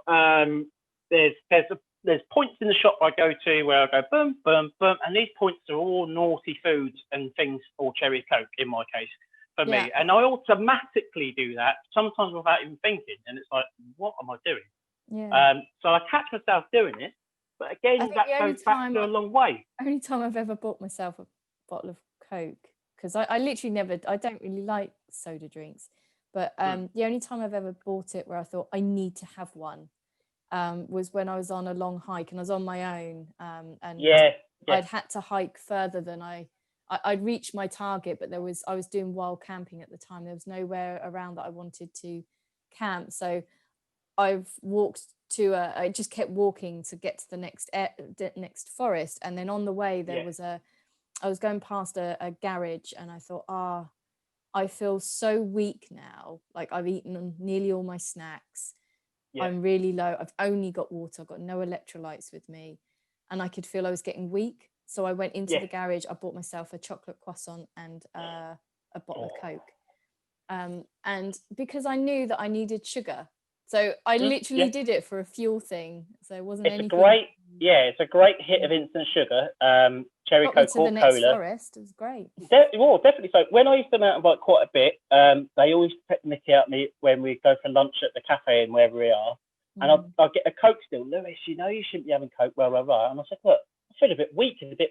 there's points in the shop I go to where I go boom, boom, boom, and these points are all naughty foods and things, or cherry Coke in my case. For me, and I automatically do that sometimes without even thinking, and it's like, what am I doing? So I catch myself doing it, but again, that goes back to a long way. Only time I've ever bought myself a bottle of Coke, because I literally I don't really like soda drinks, but the only time I've ever bought it where I thought I need to have one was when I was on a long hike, and I was on my own, and I'd had to hike further than I'd reached my target, but I was doing wild camping at the time. There was nowhere around that I wanted to camp. So I just kept walking to get to the next forest. And then on the way, I was going past a garage, and I thought, I feel so weak now. Like, I've eaten nearly all my snacks. I'm really low. I've only got water. I've got no electrolytes with me. And I could feel I was getting weak. So I went into the garage, I bought myself a chocolate croissant and a bottle of Coke. And because I knew that I needed sugar. So I literally did it for a fuel thing. So it wasn't anything. It's a great hit of instant sugar. Cherry Coke or cola. Forest. It was great. Definitely. So when I used to mountain bike quite a bit, they always pick the mickey out of me when we go for lunch at the cafe and wherever we are. And I'll get a Coke still. Lewis, you shouldn't be having Coke, blah, blah, blah. And I said, look, I feel a bit weak and a bit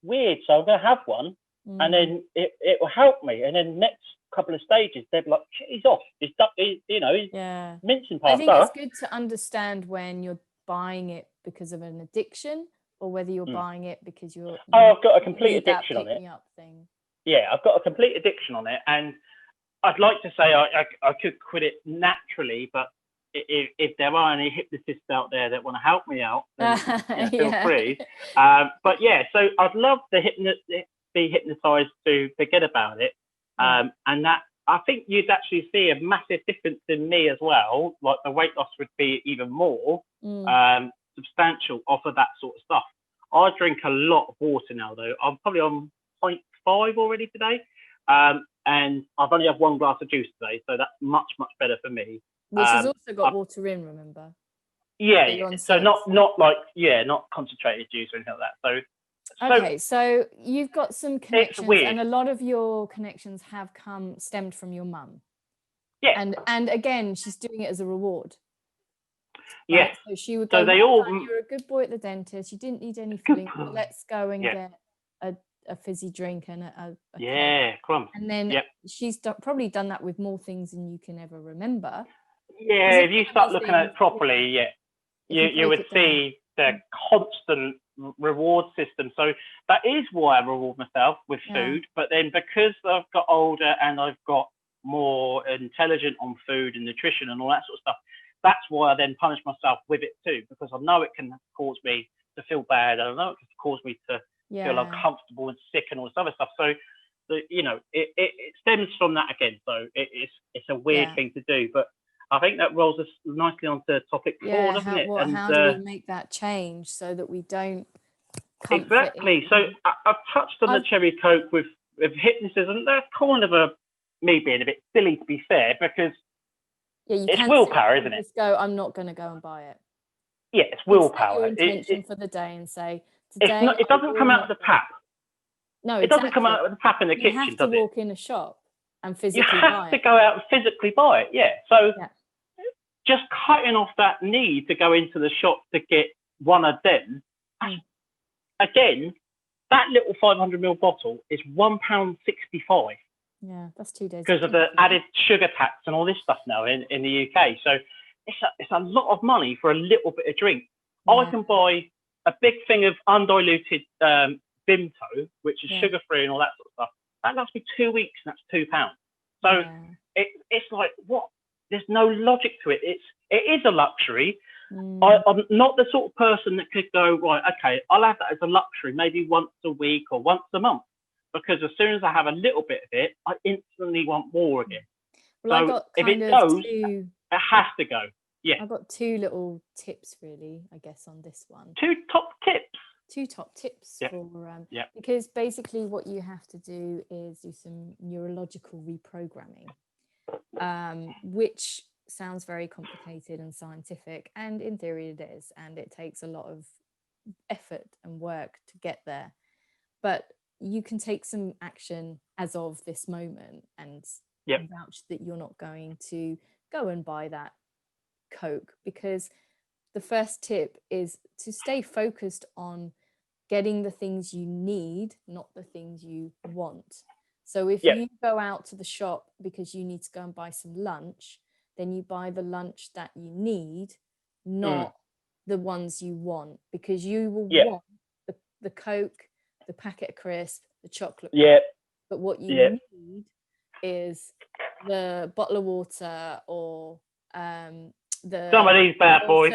weird, so I'm going to have one, and then it will help me. And then next couple of stages, they'll be like, he's off. He's mincing past. I think it's good to understand when you're buying it because of an addiction, or whether you're buying it because I've got a complete addiction on it. Yeah, I've got a complete addiction on it, and I'd like to say I could quit it naturally, but if there are any hypnotists out there that want to help me out, then feel free. So I'd love to be hypnotized to forget about it. And that, I think you'd actually see a massive difference in me as well. Like, the weight loss would be even more substantial off of that sort of stuff. I drink a lot of water now, though. I'm probably on 0.5 already today. And I've only had one glass of juice today, so that's much, much better for me. Which has also got water in, remember? So not concentrated juice or anything like that. So you've got some connections, and a lot of your connections have stemmed from your mum. Yeah. And again, she's doing it as a reward. Right? Yeah. So she would go, you're a good boy at the dentist, you didn't need any filling, let's go and get a fizzy drink and a crumb. And then she's probably done that with more things than you can ever remember. Yeah, if you start looking at it properly, you would see the constant reward system. So that is why I reward myself with food. But then because I've got older and I've got more intelligent on food and nutrition and all that sort of stuff, that's why I then punish myself with it too, because I know it can cause me to feel bad. I know it can cause me to feel uncomfortable and sick and all this other stuff. So it stems from that again. So it's a weird thing to do, but I think that rolls us nicely onto topic 4, doesn't it? How do we make that change so that we don't? Exactly. So I've touched on the cherry Coke with hypnotism. That's kind of me being a bit silly, to be fair, because it's willpower, isn't it? Just go, I'm not going to go and buy it. Yeah, it's willpower. Set your intention for the day and say, today. It doesn't come out of the tap. No, it doesn't come out of the tap in the kitchen. You have to walk in a shop and physically buy it. You have to go out and physically buy it. Yeah. So just cutting off that need to go into the shop to get one of them. Again, that little 500ml bottle is £1.65. Yeah, that's 2 days. Because of the added sugar tax and all this stuff now in the UK. So it's a lot of money for a little bit of drink. Yeah. I can buy a big thing of undiluted Vimto, which is sugar-free and all that sort of stuff, that lasts me 2 weeks, and that's £2. So it's like, what? There's no logic to it. It is a luxury. I'm not the sort of person that could go, right, okay, I'll have that as a luxury, maybe once a week or once a month, because as soon as I have a little bit of it, I instantly want more again. Well, so if it goes, it has to go. Yeah. I've got 2 little tips, really, I guess, on this one. 2 top tips. 2 top tips for yeah. Because basically what you have to do is do some neurological reprogramming, which sounds very complicated and scientific, and in theory it is, and it takes a lot of effort and work to get there, but you can take some action as of this moment and vouch that you're not going to go and buy that Coke, because the first tip is to stay focused on getting the things you need, not the things you want. So if you go out to the shop because you need to go and buy some lunch, then you buy the lunch that you need, not the ones you want, because you will want the Coke, the packet of crisp, the chocolate. But what you need is the bottle of water, or some of these bad boys,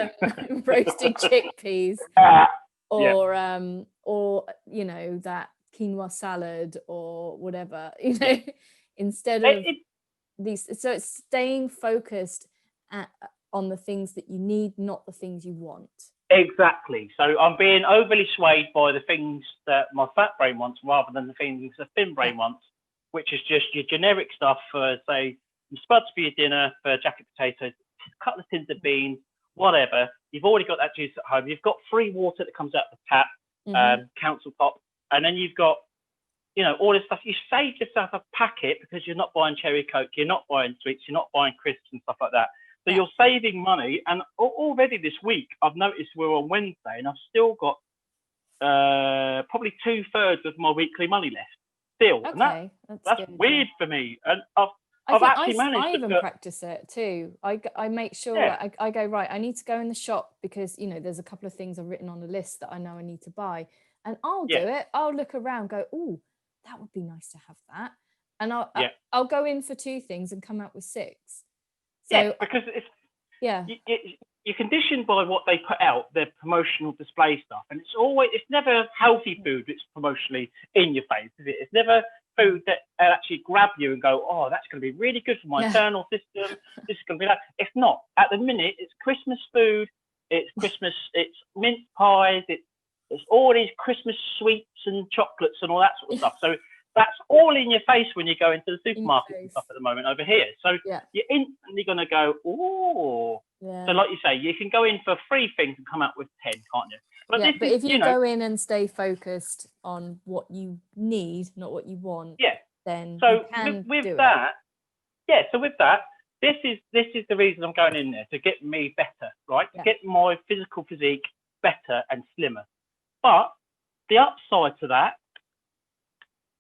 roasted chickpeas, or you know, that quinoa salad or whatever, you know, instead of these. So it's staying focused on the things that you need, not the things you want. Exactly. So I'm being overly swayed by the things that my fat brain wants rather than the things the thin brain wants, which is just your generic stuff for, say, some spuds for your dinner, for jacket potatoes, a couple of tins of beans, whatever. You've already got that juice at home. You've got free water that comes out the tap, council pop, and then you've got, you know, all this stuff. You save yourself a packet because you're not buying cherry Coke, you're not buying sweets, you're not buying crisps and stuff like that. So you're saving money. And already this week, I've noticed we're on Wednesday and I've still got probably 2/3 of my weekly money left still. Okay, and that's good, weird for me. And I've actually managed I to even practice it too. I make sure that I go, right, I need to go in the shop because, you know, there's a couple of things I've written on a list that I know I need to buy, and I'll do it. I'll look around, go, oh, that would be nice to have that, and I'll go in for 2 things and come out with 6. So because it's you're conditioned by what they put out, their promotional display stuff, and it's never healthy food that's promotionally in your face, is it? It's never food that actually grab you and go, oh, that's going to be really good for my internal system. This is going to be that. It's not. At the minute, it's Christmas food. It's Christmas. It's mince pies. It's all these Christmas sweets and chocolates and all that sort of stuff. So that's all in your face when you go into the supermarket and stuff at the moment over here. So you're instantly going to go, oh. So like you say, you can go in for 3 things and come out with 10, can't you? But if you go in and stay focused on what you need, not what you want, then you can do that. Yeah, so with that, this is the reason I'm going in there, to get me better, right? To get my physical physique better and slimmer. But the upside to that,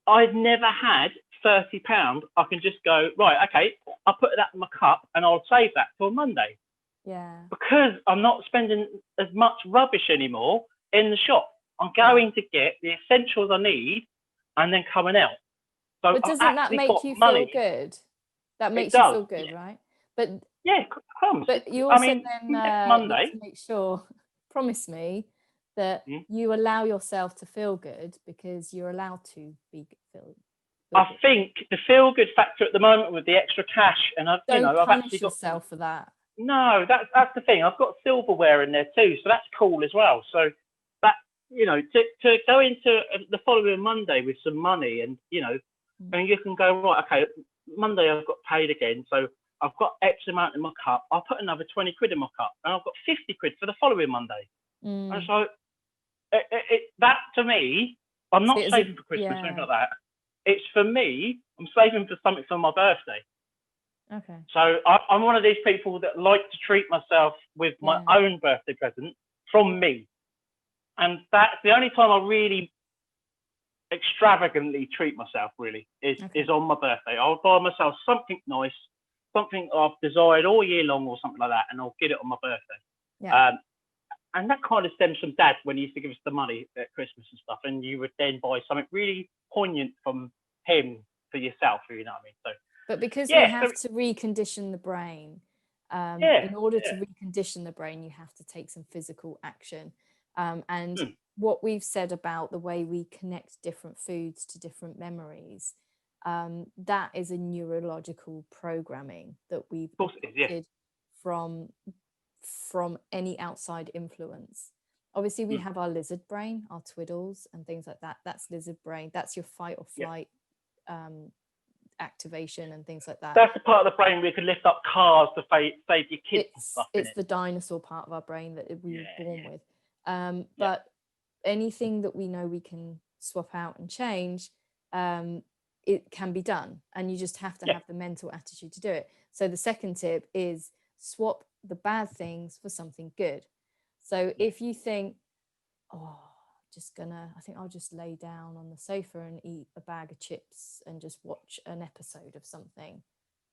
I've never had £30. I can just go, right, okay, I'll put that in my cup and I'll save that till Monday. Yeah. Because I'm not spending as much rubbish anymore in the shop. I'm going to get the essentials I need and then coming out. So but doesn't that make you feel good? That makes you feel good, right? But crumbs. But you also then Monday, need to make sure, promise me, that you allow yourself to feel good, because you're allowed to feel I think the feel good factor at the moment with the extra cash, and I've actually got yourself for that. No, that's the thing. I've got silverware in there too, so that's cool as well. So that, you know, to go into the following Monday with some money, and you know, and you can go, right, okay, Monday I've got paid again, so I've got X amount in my cup. I'll put another 20 quid in my cup, and I've got 50 quid for the following Monday. And so that to me, I'm not saving for Christmas or anything like that. It's for me. I'm saving for something for my birthday. Okay. So I'm one of these people that like to treat myself with my own birthday present from me. And that's the only time I really extravagantly treat myself, really, is on my birthday. I'll buy myself something nice, something I've desired all year long or something like that, and I'll get it on my birthday. Yeah. And that kind of stems from Dad when he used to give us the money at Christmas and stuff, and you would then buy something really poignant from him for yourself, you know what I mean? So, but because we yeah, have to recondition the brain, yeah, in order yeah. to recondition the brain, you have to take some physical action. And Mm. what we've said about the way we connect different foods to different memories, that is a neurological programming that we've Of course it is, yeah. adopted from any outside influence. Obviously, we have our lizard brain, our twiddles and things like that. That's lizard brain. That's your fight or flight activation and things like that. That's the part of the brain where you can lift up cars to save your kids and stuff. It's the dinosaur part of our brain that we were born with. Yeah. But anything that we know we can swap out and change, it can be done, and you just have to have the mental attitude to do it. So the second tip is swap the bad things for something good. So if you think, oh, I think I'll just lay down on the sofa and eat a bag of chips and just watch an episode of something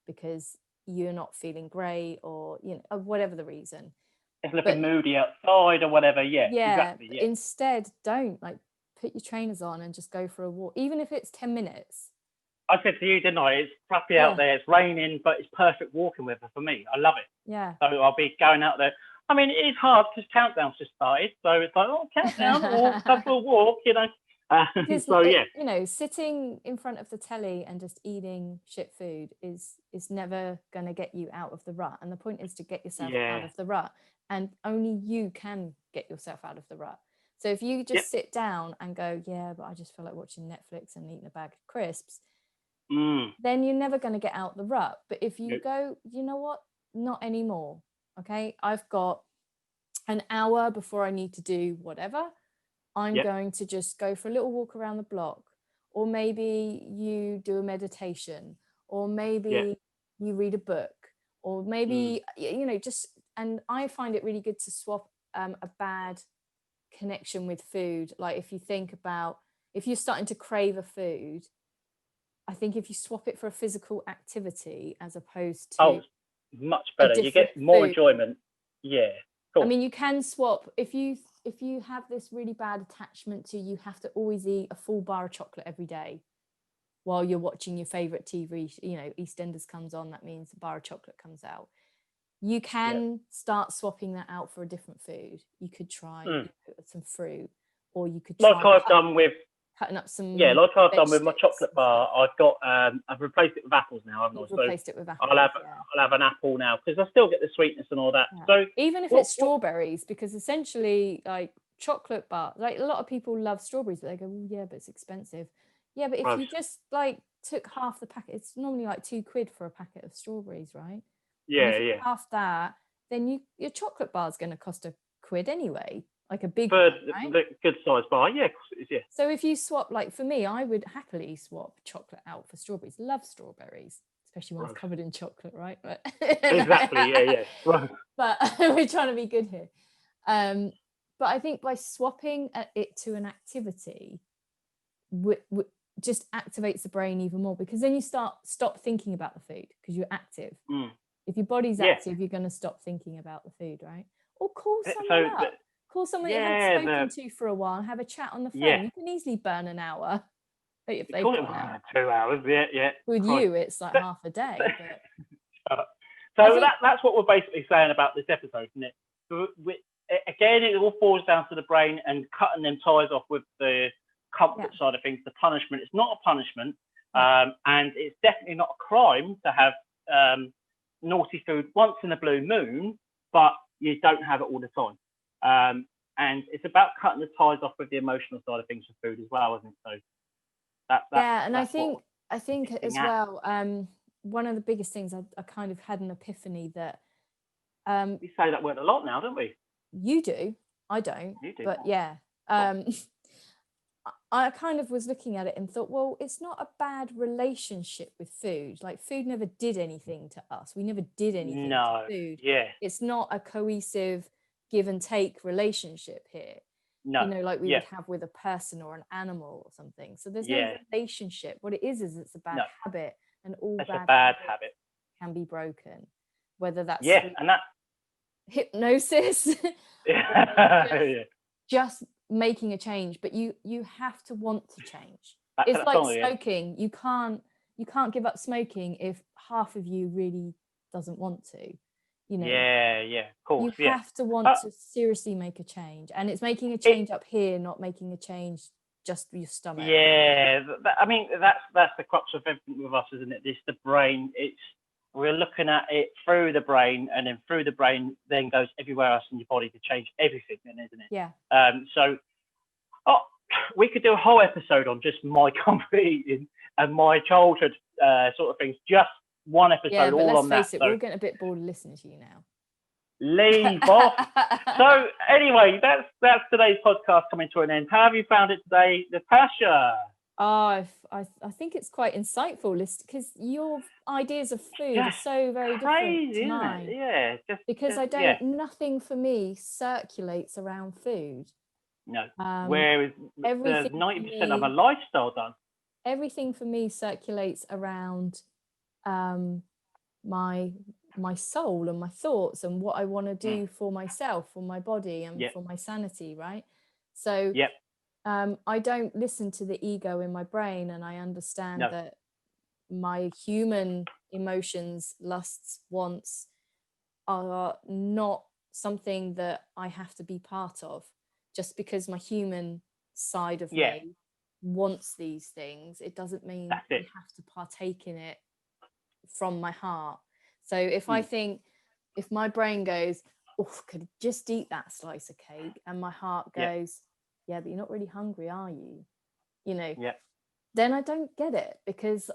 because you're not feeling great, or you know, whatever the reason. It's looking moody outside or whatever. Yeah, exactly. Yeah. Instead, don't put your trainers on and just go for a walk, even if it's 10 minutes. I said to you, didn't I? It's crappy out there. It's raining, but it's perfect walking weather for me. I love it. Yeah. So I'll be going out there. I mean, it is hard because countdown's just started. So it's like, oh, countdown or go for a walk, you know. So yeah. You know, sitting in front of the telly and just eating shit food is never going to get you out of the rut. And the point is to get yourself out of the rut. And only you can get yourself out of the rut. So if you just sit down and go, yeah, but I just feel like watching Netflix and eating a bag of crisps, then you're never going to get out the rut. But if you go, you know what? Not anymore. Okay, I've got an hour before I need to do whatever. I'm going to just go for a little walk around the block, or maybe you do a meditation, or maybe you read a book, or maybe, you know, and I find it really good to swap a bad connection with food. Like if you think about, if you're starting to crave a food, I think if you swap it for a physical activity as opposed to much better, you get more enjoyment. Yeah, cool. I mean, you can swap if you have this really bad attachment to, you have to always eat a full bar of chocolate every day while you're watching your favorite TV, you know, EastEnders comes on, that means a bar of chocolate comes out. You can start swapping that out for a different food. You could try some fruit, or you could try I've done with cutting up some like I've done with my chocolate bar. I've replaced it with apples now, haven't I? Replaced it with apples. I'll have an apple now because I still get the sweetness and all that. So even if it's strawberries, because essentially like chocolate bar, like a lot of people love strawberries, but they go, well, yeah, but it's expensive. Yeah, but if you just like took half the packet, it's normally like £2 for a packet of strawberries, right? Yeah. Half that, then your chocolate bar is going to cost £1 anyway, like a big for one, right? the good size bar. Yeah, of course it is. Yeah. So if you swap, like for me, I would happily swap chocolate out for strawberries. Love strawberries, especially ones covered in chocolate, right? But exactly. Yeah. Right. But we're trying to be good here. But I think by swapping it to an activity, just activates the brain even more, because then you stop thinking about the food because you're active. If your body's active, you're going to stop thinking about the food, right? Or call someone up. Call someone you haven't spoken to for a while and have a chat on the phone. You can easily burn an hour. If they've got an hour. 2 hours, yeah. With you, it's like half a day. But so that's what we're basically saying about this episode, isn't it? Again, it all falls down to the brain and cutting them ties off with the comfort side of things. The punishment, it's not a punishment, and it's definitely not a crime to have naughty food once in a blue moon, but you don't have it all the time. And it's about cutting the ties off with the emotional side of things for food as well, isn't it? So I think as well, one of the biggest things I kind of had an epiphany that we say that word a lot now, don't we? You do. I don't. You do. But yeah. I kind of was looking at it and thought, well, it's not a bad relationship with food. Like food never did anything to us. We never did anything to food. Yeah. It's not a cohesive give and take relationship here. No. You know, like we would have with a person or an animal or something. So there's no relationship. What it is it's a bad habit, and all bad habit can be broken. Whether that's and that hypnosis, just making a change, but you have to want to change. It's like smoking. You can't give up smoking if half of you really doesn't want to. You know. Yeah, of course. You have to want to seriously make a change, and it's making a change up here, not making a change just for your stomach. Yeah, I mean that's the crux of everything with us, isn't it? It's the brain. We're looking at it through the brain, and then through the brain then goes everywhere else in your body to change everything, then, isn't it? Yeah. So, we could do a whole episode on just my comfort eating and my childhood sort of things. Just one episode, yeah, but all let's on that. face it, we're getting a bit bored of listening to you now. Leave off. So anyway, that's today's podcast coming to an end. How have you found it today, Natasha? I think it's quite insightful, because your ideas of food are so very different to mine. Yeah, because nothing for me circulates around food. No, whereas there's 90% of a lifestyle done. Everything for me circulates around my soul and my thoughts and what I want to do for myself, for my body, and for my sanity, right? So I don't listen to the ego in my brain, and I understand that my human emotions, lusts, wants are not something that I have to be part of. Just because my human side of me wants these things, it doesn't mean I have to partake in it from my heart. So if I think, if my brain goes, oh, could just eat that slice of cake, and my heart goes, yeah, but you're not really hungry, are you? You know, then I don't get it, because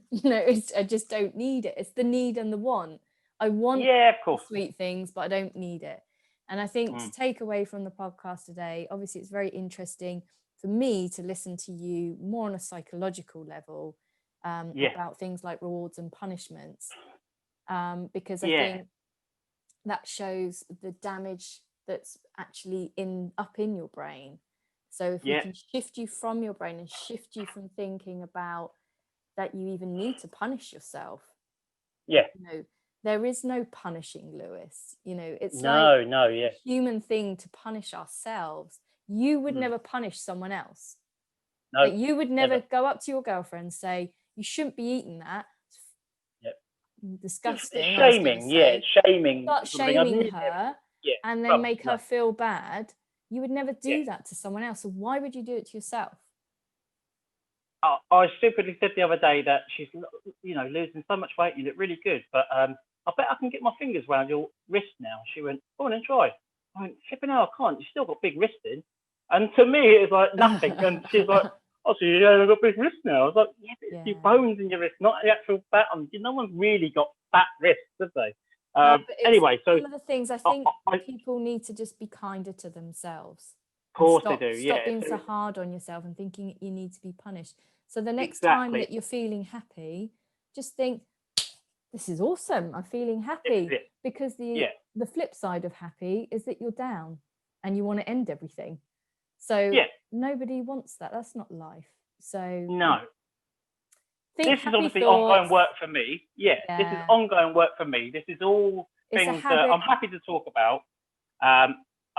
you know, I just don't need it. It's the need and the want. I want sweet things, but I don't need it. And I think to take away from the podcast today, obviously it's very interesting for me to listen to you more on a psychological level about things like rewards and punishments, because I think that shows the damage that's actually up in your brain. So if we can shift you from your brain and shift you from thinking about that you even need to punish yourself. You know, there is no punishing, Lewis. You know, it's a human thing to punish ourselves. You would never punish someone else. No, like, you would never go up to your girlfriend and say, you shouldn't be eating that. Disgusting. It's shaming, shaming. Start shaming her and then make her feel bad. You would never do that to someone else. So why would you do it to yourself? I stupidly said the other day that she's, you know, losing so much weight. You look really good, but I bet I can get my fingers around your wrist now. She went, go on and try. I went, flipping hell, I can't. You've still got big wrists in. And to me, it was like nothing. And she's like, oh, so you got big wrists now? I was like, yeah, but it's your bones in your wrist, not the actual fat on. No one's really got fat wrists, have they? Anyway, so one of the things I think people need to just be kinder to themselves. Of course they do. Stop being so hard on yourself and thinking you need to be punished. So the next time that you're feeling happy, just think, this is awesome. I'm feeling happy. Because the flip side of happy is that you're down and you want to end everything. So nobody wants that. That's not life. So no. This is obviously ongoing work for me. This is ongoing work for me. This is all things that I'm happy to talk about.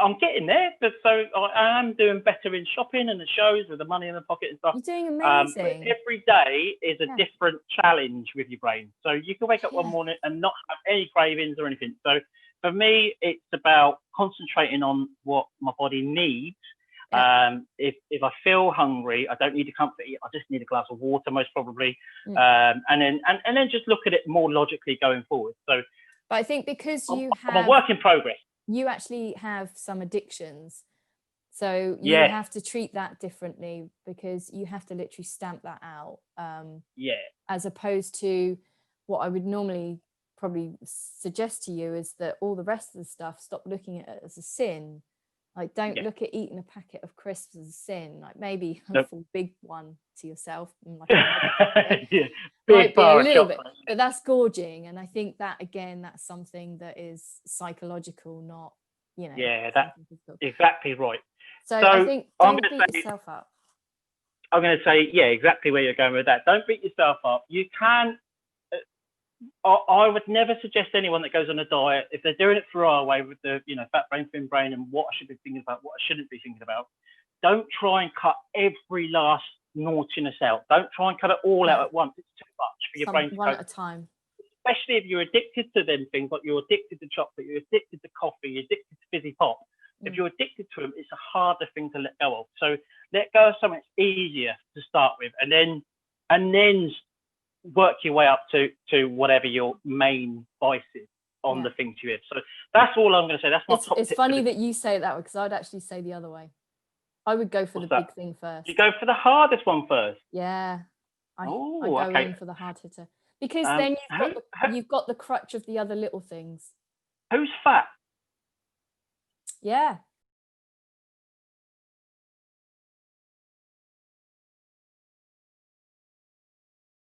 I'm getting there, but so I am doing better in shopping and the shows with the money in the pocket and stuff. You're doing amazing. But every day is a different challenge with your brain. So you can wake up one morning and not have any cravings or anything. So for me, it's about concentrating on what my body needs. If I feel hungry, I don't need to comfort eat. I just need a glass of water, most probably, and then just look at it more logically going forward. So, but I think because I'm a work in progress. You actually have some addictions, so you have to treat that differently, because you have to literally stamp that out. As opposed to what I would normally probably suggest to you is that all the rest of the stuff, stop looking at it as a sin. Like, don't look at eating a packet of crisps as a sin. Like, maybe a full big one to yourself. Like might be a little bit, but that's gorging. And I think that, again, that's something that is psychological, not, you know. Yeah, that's exactly right. So I think don't beat yourself up. I'm going to say, exactly where you're going with that. Don't beat yourself up. You can. I would never suggest anyone that goes on a diet, if they're doing it through our way with the, you know, fat brain, thin brain, and what I should be thinking about, what I shouldn't be thinking about. Don't try and cut every last naughtiness out. Don't try and cut it all out at once. It's too much for your brain to one cope. at a time. Especially if you're addicted to them things, like you're addicted to chocolate, you're addicted to coffee, you're addicted to fizzy pop. If you're addicted to them, it's a harder thing to let go of. So let go of something that's easier to start with, and then work your way up to whatever your main vice is on the things you have. So that's all I'm going to say. That's my top It's tip funny that you say it that way, because I'd actually say the other way. I would go for the big thing first. You go for the hardest one first. Yeah, I go in for the hard hitter, because then you've got the crutch of the other little things. Who's fat? Yeah,